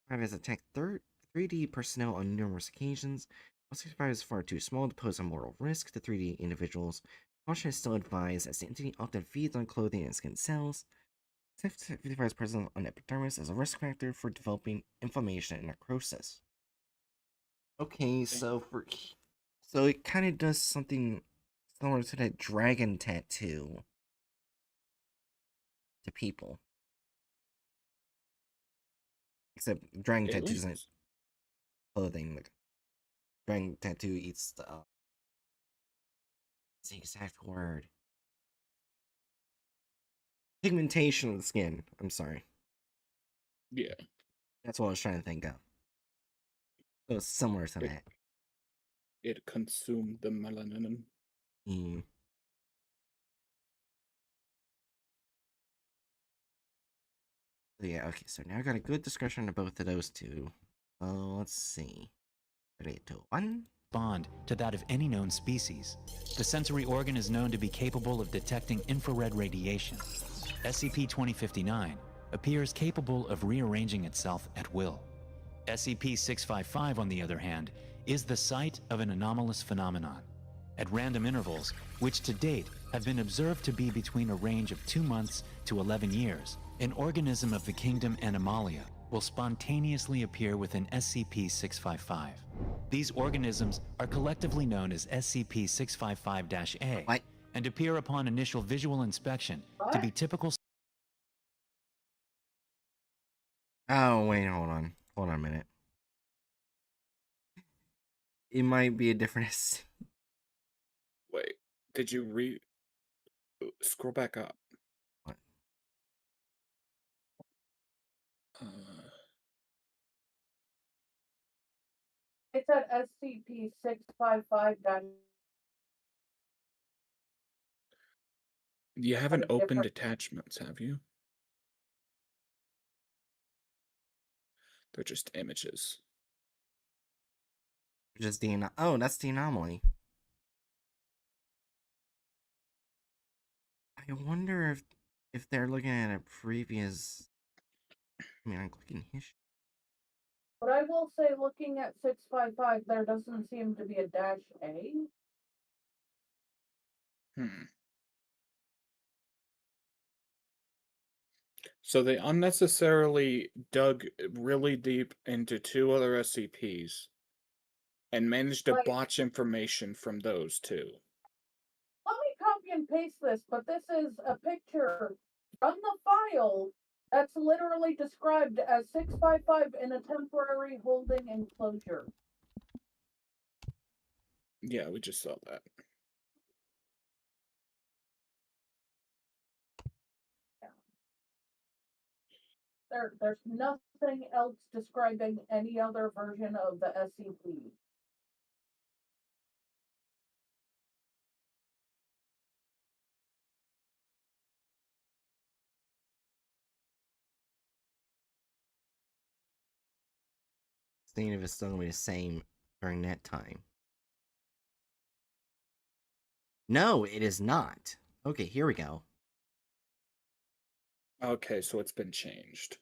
5 has attacked 3D personnel on numerous occasions. While 65 is far too small to pose a mortal risk to 3D individuals, caution is still advised as the entity often feeds on clothing and skin cells. 655's presence on epidermis is a risk factor for developing inflammation and necrosis. Okay, so it kind of does something similar to that dragon tattoo to people. Except dragon tattoo isn't clothing. Like, dragon tattoo eats the it's the exact word. Pigmentation of the skin. I'm sorry. Yeah. That's what I was trying to think of. So it's similar to that. It consumed the melanin. Mm. So yeah, okay, so now I got a good description of both of those two. So let's see. 3, 2, 1. Bond to that of any known species. The sensory organ is known to be capable of detecting infrared radiation. SCP-2059 appears capable of rearranging itself at will. SCP-655, on the other hand, is the site of an anomalous phenomenon. At random intervals, which to date have been observed to be between a range of 2 months to 11 years, an organism of the kingdom Animalia will spontaneously appear within SCP-655. These organisms are collectively known as SCP-655-A What? and appear upon initial visual inspection to What? be typical. Oh, wait, hold on a minute. It might be a different Wait, did you read? Scroll back up. What? Uh, It's at SCP-655. you haven't a opened different- attachments, have you? They're just images. Just the oh, that's the anomaly. I wonder if they're looking at a previous. I mean, I'm clicking history. But I will say, looking at 655, there doesn't seem to be a -A. Hmm. So they unnecessarily dug really deep into 2 other SCPs and managed to Like, botch information from those 2. let me copy and paste this, but this is a picture from the file that's literally described as 655 in a temporary holding enclosure. Yeah, we just saw that. There's nothing else describing any other version of the SCP. Seeing if it's still gonna be the same during that time. No, it is not. Okay, here we go. Okay, so it's been changed.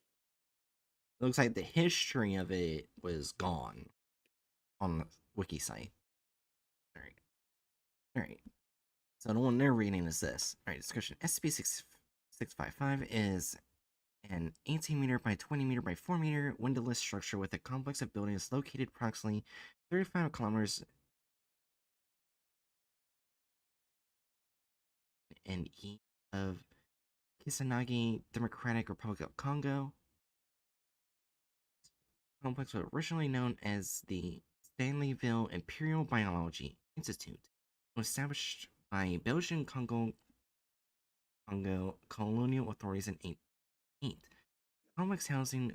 It looks like the history of it was gone on the wiki site. Alright. Alright. So the one they're reading is this. Alright, description. SCP-655 is an 18 meter by 20 meter by 4 meter windowless structure with a complex of buildings located approximately 35 kilometers and east of Kisangani Democratic Republic of Congo. The complex was originally known as the Stanleyville Imperial Biology Institute. It was established by Belgian Congo colonial authorities in 1808. Complex housing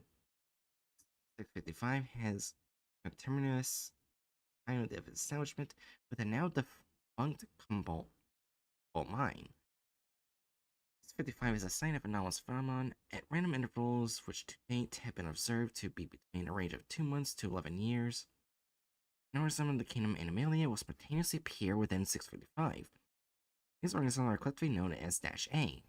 655 has a terminus island of establishment with a now defunct cobalt mine. 655 is a sign of anomalous phenomenon at random intervals, which to date have been observed to be between a range of 2 months to 11 years. An organism of the kingdom Animalia will spontaneously appear within 655. These organisms are collectively known as -A.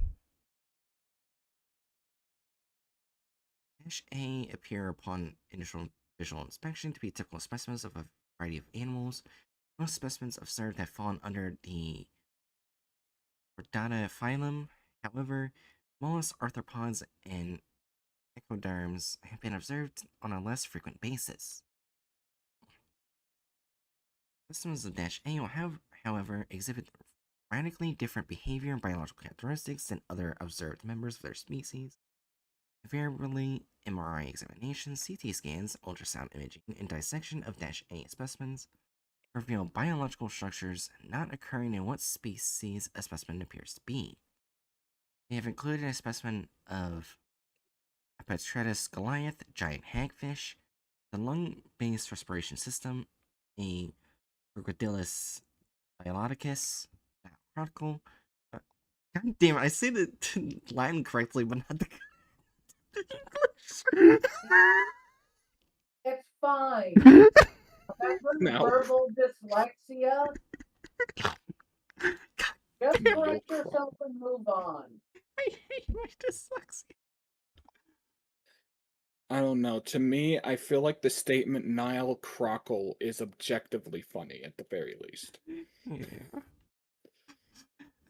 -A appear upon initial visual inspection to be typical specimens of a variety of animals. Most specimens observed have fallen under the Chordata phylum. However, mollusks, arthropods, and ectoderms have been observed on a less frequent basis. Specimens of -A will have, however, exhibit radically different behavior and biological characteristics than other observed members of their species. Invariably, MRI examinations, CT scans, ultrasound imaging, and dissection of -A specimens reveal biological structures not occurring in what species a specimen appears to be. They have included a specimen of Apatretus goliath, giant hagfish, the lung-based respiration system, a Crocodilus bioloticus, chronicle. God damn it, I say the Latin correctly, but not the English. It's fine. Remember No. verbal dyslexia? Just damn correct it. yourself and move on. I hate my dyslexia. I don't know. To me, I feel like the statement Nile Crockle is objectively funny at the very least. Yeah.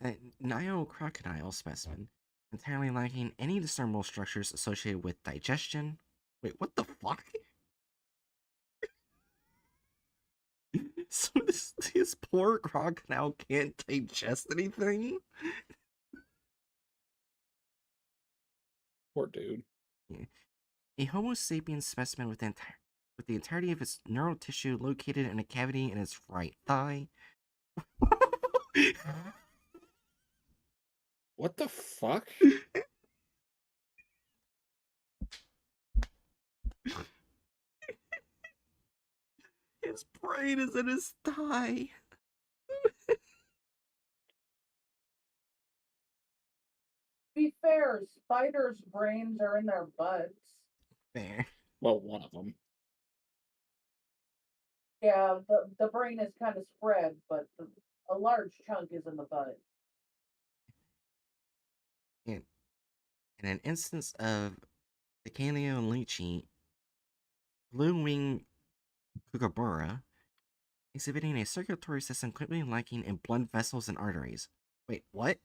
A Nile crocodile specimen, entirely lacking any discernible structures associated with digestion. Wait, what the fuck? So this poor crocodile can't digest anything. Poor dude. Yeah. A Homo sapiens specimen with the entirety of its neural tissue located in a cavity in its right thigh. What the fuck? His brain is in his thigh. Be fair, spiders' brains are in their butts. There. Well, one of them. Yeah, the brain is kind of spread, but a large chunk is in the butt. In an instance of the Calio lychee, blue-winged kookaburra, exhibiting a circulatory system clearly lacking in blood vessels and arteries. Wait, what?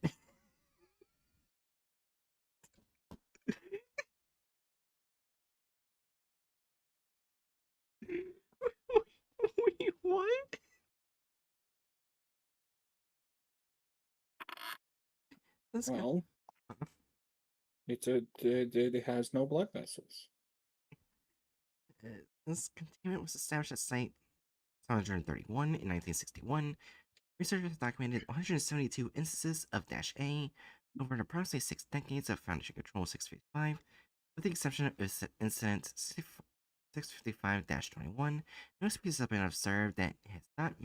Wait, what? This Well, it has no blood vessels. this containment was established at Site 731 in 1961. Researchers documented 172 instances of -A over approximately 6 decades of Foundation Control 655, with the exception of incident 655-21. No species have been observed that has not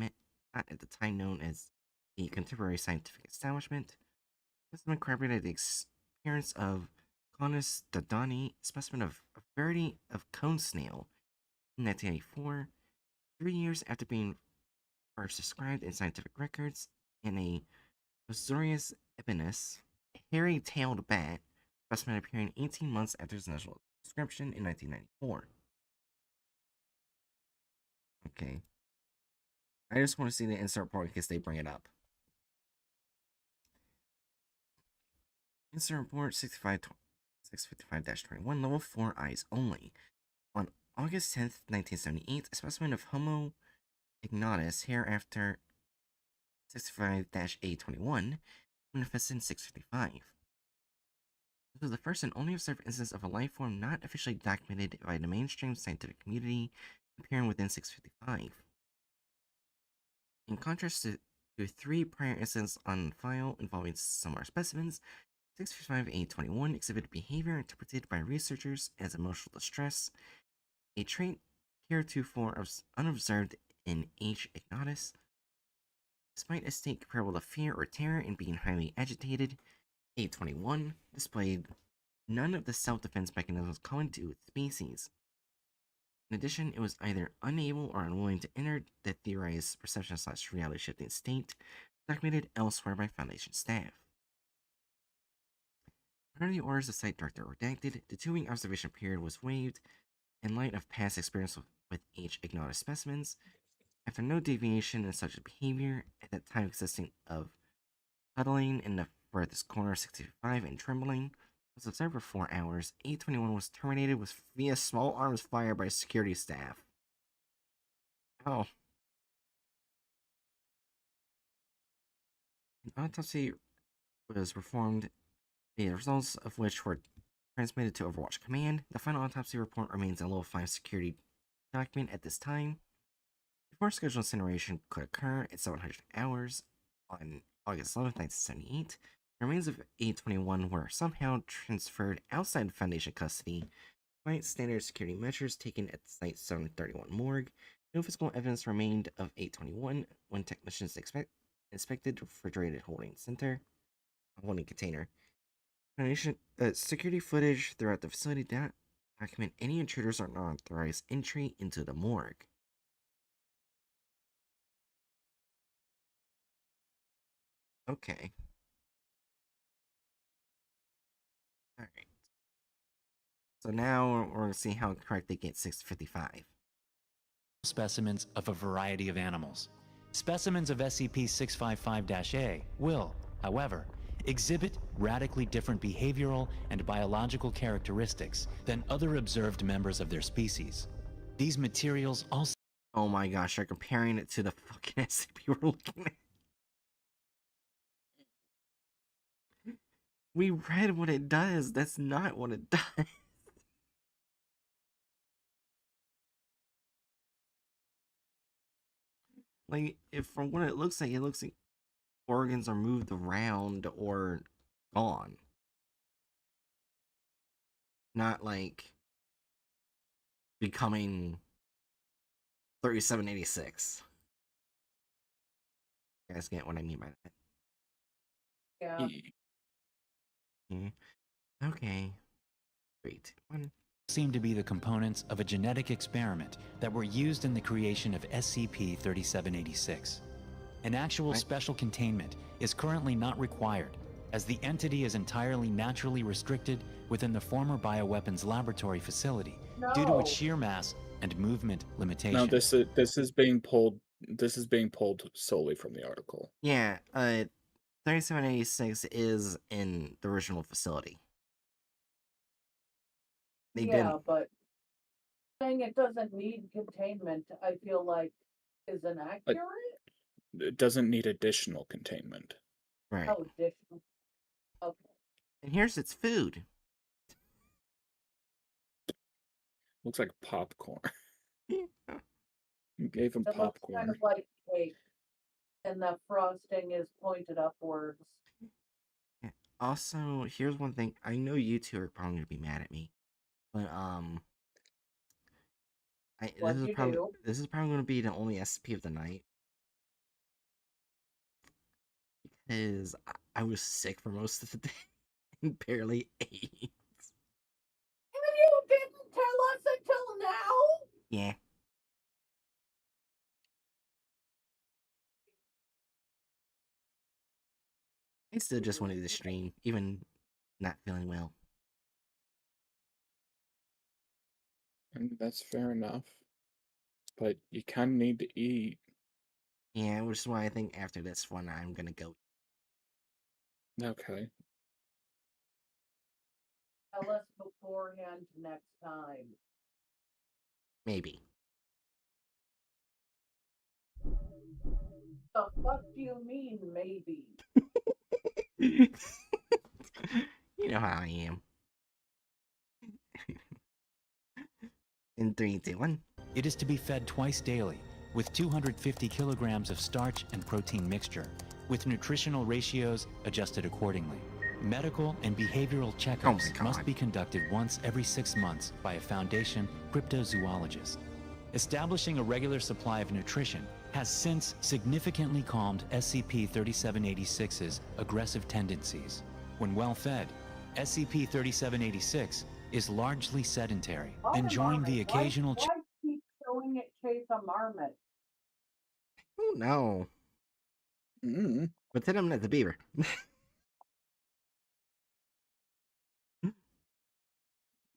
at the time known as the contemporary scientific establishment. This has been corroborated the appearance of Conus dodani, specimen of a variety of cone snail, in 1984, 3 years after being first described in scientific records, in a Osorius ebinus, a hairy-tailed bat, specimen appearing 18 months after its initial description in 1994. Okay. I just want to see the insert report in case they bring it up. Insert report 655-21, level 4 eyes only. On August 10th, 1978, a specimen of Homo ignatus, hereafter 65-A21, manifested in 655. This was the first and only observed instance of a life form not officially documented by the mainstream scientific community appearing within 655. In contrast to 3 prior incidents on file involving similar specimens, 655-A21 exhibited behavior interpreted by researchers as emotional distress, a trait heretofore unobserved in H. ignatus. Despite a state comparable to fear or terror and being highly agitated, A21 displayed none of the self-defense mechanisms common to its species. In addition, it was either unable or unwilling to enter the theorized perception/reality shifting state documented elsewhere by Foundation staff. Under the orders of Site Director redacted, the 2-week observation period was waived in light of past experience with H. ignatus specimens. After no deviation in such behavior, at that time consisting of huddling in the furthest corner of 65 and trembling, was observed for 4 hours. A21 was terminated via small arms fire by security staff. Oh. An autopsy was performed, the results of which were transmitted to Overwatch Command. The final autopsy report remains a level 5 security document at this time. Before scheduled incineration could occur at 700 hours on August 11th, 1978, the remains of A21 were somehow transferred outside Foundation custody despite standard security measures taken at the Site 731 morgue. No physical evidence remained of A21 when technicians inspected the refrigerated holding container. Foundation security footage throughout the facility did not document any intruders or unauthorized entry into the morgue. Okay. Alright. So now we're going to see how correct they get 655. Specimens of a variety of animals. Specimens of SCP-655-A will, however, exhibit radically different behavioral and biological characteristics than other observed members of their species. These materials also Oh my gosh, they're comparing it to the fucking SCP we're looking at. We read what it does. That's not what it does. Like, if from what it looks like organs are moved around or gone. Not like becoming 3786. You guys get what I mean by that. Yeah. Yeah. Okay. 3, 2, 1. Seem to be the components of a genetic experiment that were used in the creation of SCP-3786. An actual special containment is currently not required, as the entity is entirely naturally restricted within the former bioweapons laboratory facility due to its sheer mass and movement limitations. No, this is being pulled. This is being pulled solely from the article. Yeah, 3786 is in the original facility. But saying it doesn't need containment, I feel like, is inaccurate. It doesn't need additional containment. Right. Oh, additional. Okay. And here's its food. Looks like popcorn. Yeah. You gave him It looks popcorn. kind of like cake, and the frosting is pointed upwards. Yeah. Also, here's one thing. I know you two are probably gonna be mad at me, but this is probably gonna be the only SCP of the night because I was sick for most of the day and barely ate. And you didn't tell us until now? Yeah. I still just wanted to stream, even not feeling well. And that's fair enough. But you kind of need to eat. Yeah, which is why I think after this one, I'm gonna go. Okay. Tell us beforehand next time. Maybe. The fuck do you mean, maybe? You know how I am. In 3, 2, 1. It is to be fed twice daily with 250 kilograms of starch and protein mixture, with nutritional ratios adjusted accordingly. Medical and behavioral checkups must be conducted once every 6 months by a Foundation cryptozoologist. Establishing a regular supply of nutrition has since significantly calmed SCP-3786's aggressive tendencies. When well fed, SCP-3786 is largely sedentary, enjoying the occasional... Why keep showing it chase a marmot? Oh no. But then I'm not the beaver.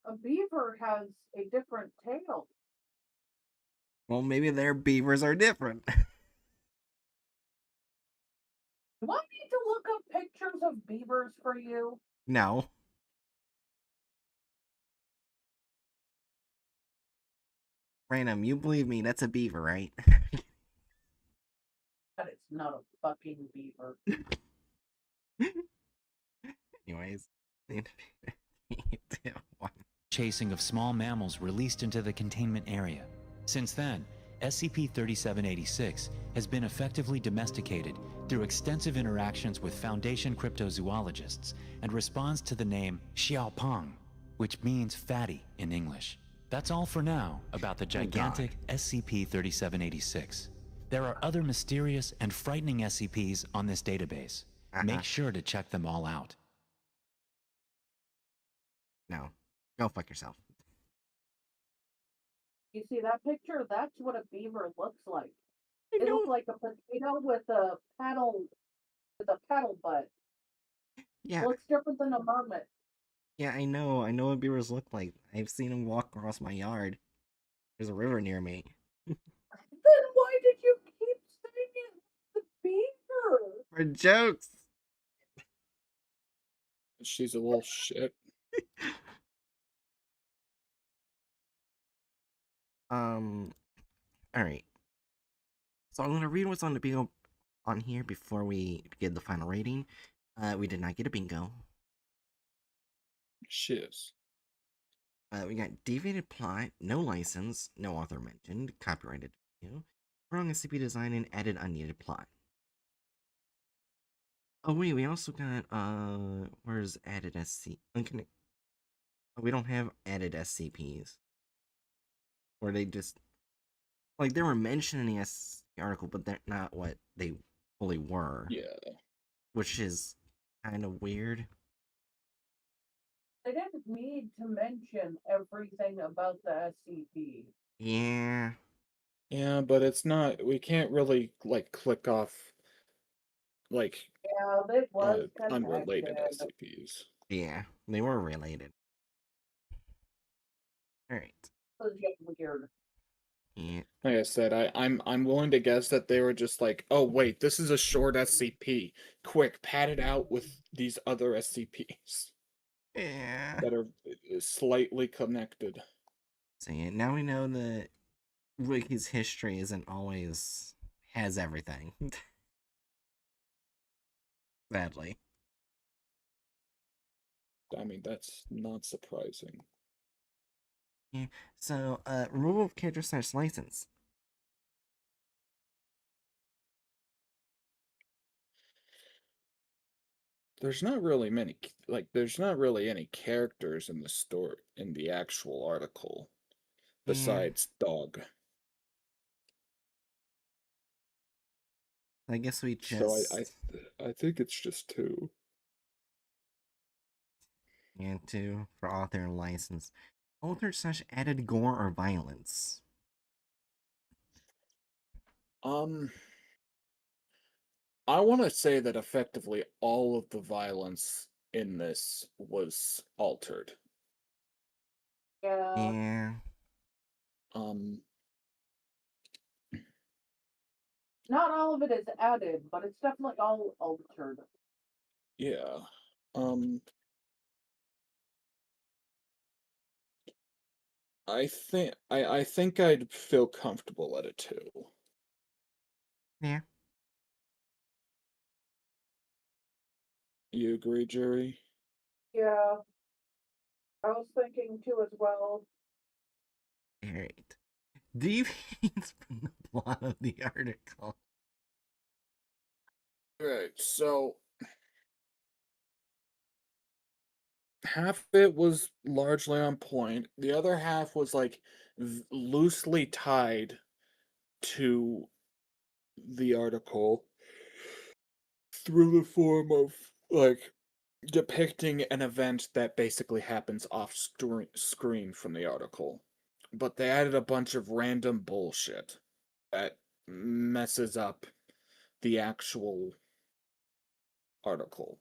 A beaver has a different tail. Well, maybe their beavers are different. Do I need to look up pictures of beavers for you? No. Random, you believe me, that's a beaver, right? But it's not a fucking beaver. Anyways. Chasing of small mammals released into the containment area. Since then, SCP-3786 has been effectively domesticated through extensive interactions with Foundation cryptozoologists and responds to the name Xiaopang, which means fatty in English. That's all for now about the gigantic SCP-3786. There are other mysterious and frightening SCPs on this database. Make sure to check them all out. No. Go fuck yourself. You see that picture? That's what a beaver looks like. It looks like a potato with a paddle butt. Yeah. It looks different than a marmot. Yeah, I know. I know what beavers look like. I've seen them walk across my yard. There's a river near me. Then why did you keep saying it's the beaver? For jokes. She's a little shit. Alright. So I'm gonna read what's on the bingo on here before we get the final rating. We did not get a bingo. Shiz. We got deviated plot, no license, no author mentioned, copyrighted video, wrong SCP design, and added unneeded plot. Oh wait, we also got where's added SC unconnect. Oh, we don't have added SCPs. Or they just like they were mentioned in the SCP article, but they're not what they fully were. Yeah. Which is kind of weird. They didn't need to mention everything about the SCP. Yeah. Yeah, but it's not. We can't really like click off like Yeah, it was unrelated connected. SCPs. Yeah, they were related. Alright. It was just weird. Yeah. Like I said, I'm willing to guess that they were just like, oh wait, this is a short SCP. Quick, pad it out with these other SCPs Yeah. that are slightly connected. So yeah, now we know that Wiki's history isn't always has everything. Sadly. I mean, that's not surprising. Yeah. So, removal of character / license. There's not really many there's not really any characters in the story in the actual article Yeah. besides Dog. I guess we just. So I think it's just 2. And 2 for author and license. Altered / added gore or violence. I want to say that effectively all of the violence in this was altered. Yeah. Yeah. Not all of it is added, but it's definitely all altered. Yeah. I think I'd feel comfortable at a 2. Yeah. You agree, Jerry? Yeah. I was thinking too as well. Alright. Deviates from the plot of the article. Right, so half of it was largely on point. The other half was like loosely tied to the article through the form of like depicting an event that basically happens off screen from the article. But they added a bunch of random bullshit that messes up the actual article.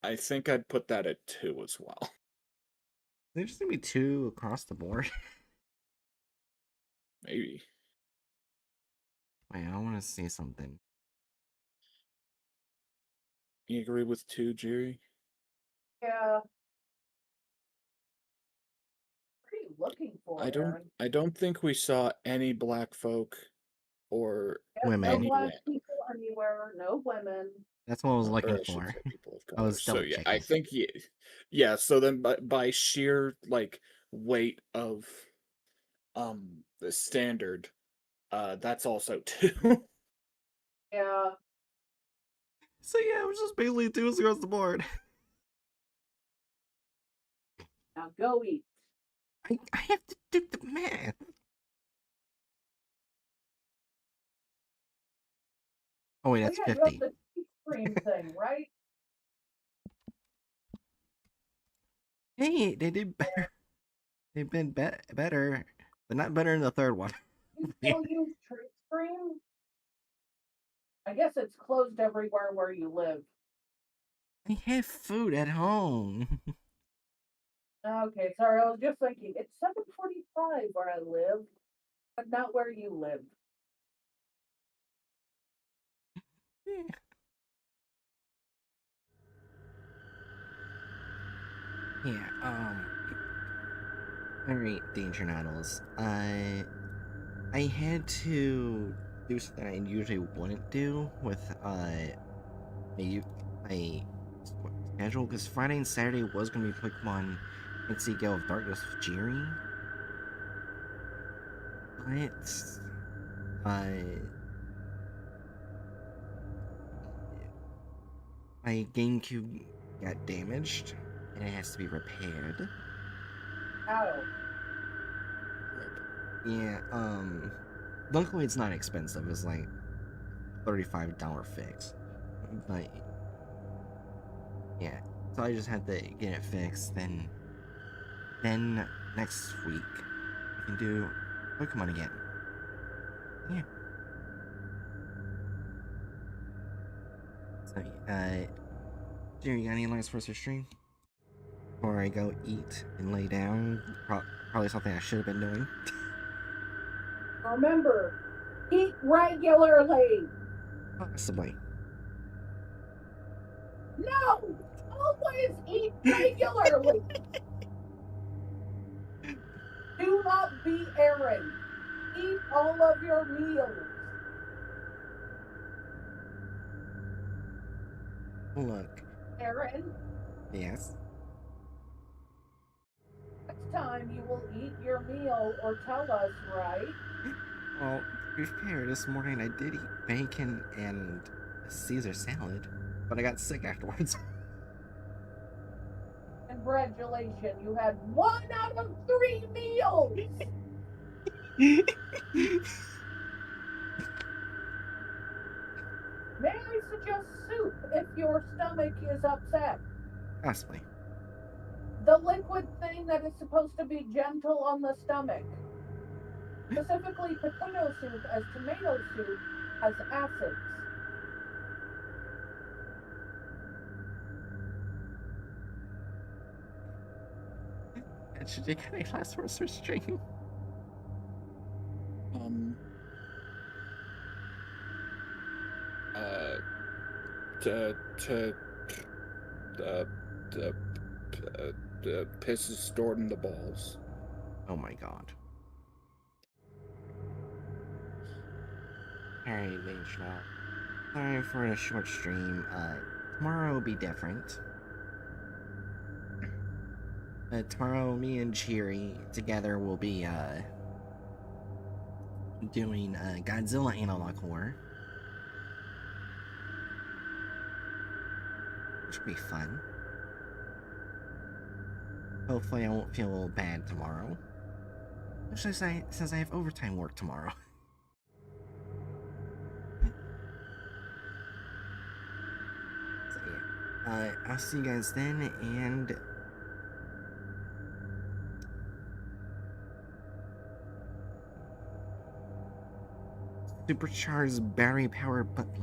I think I'd put that at 2 as well. There's just gonna be 2 across the board. Maybe. Wait, I want to see something. You agree with 2, Jerry? Yeah. What are you looking for, Aaron? I don't think we saw any black folk or Yeah, no Women. black people anywhere, no women. That's what I was looking or I should for. say people of I color. was So double yeah, I checking. think yeah. So then by sheer like weight of the standard, that's also 2. Yeah. So yeah, it was just basically 2 across the board. Now go eat. I have to do the math. Oh wait, Oh that's yeah, you have 50. the teeth cream thing, right? Hey, they did better. They've been better, but not better in the third one. You still use treat cream? I guess it's closed everywhere where you live. I have food at home. Okay, sorry, I was just thinking it's 7:45 where I live, but not where you live. Yeah. Alright, Danger Noodles. I had to do something I usually wouldn't do with my schedule, because Friday and Saturday was gonna be Pokemon NC Gale of Darkness with Jiri, but my GameCube got damaged and it has to be repaired. Ow. Yeah, luckily it's not expensive. It's like $35 fix. But yeah, so I just had to get it fixed. Then next week we can do Pokemon again. Yeah. So Jerry, you got any last words for stream? Before I go eat and lay down, probably something I should have been doing. Remember, eat regularly. Possibly. No! Always eat regularly. Do not be Aaron. Eat all of your meals. Look. Aaron, Yes. next time you will eat your meal or tell us, right? Well, to be fair, this morning I did eat bacon and a Caesar salad, but I got sick afterwards. Congratulations, you had 1 out of 3 meals. May I suggest soup if your stomach is upset? Possibly. The liquid thing that is supposed to be gentle on the stomach. Specifically, potato soup, as tomato soup has acids. And should you get any last words for stream? Piss is stored in the balls. Oh my god. Alright, Vangelo. Sorry for a short stream. Tomorrow will be different. Tomorrow, me and Cheery together will be, doing, Godzilla Analog Horror. Which will be fun. Hopefully I won't feel bad tomorrow. Especially since I have overtime work tomorrow. So yeah. I'll see you guys then, and supercharged battery powered butt plug.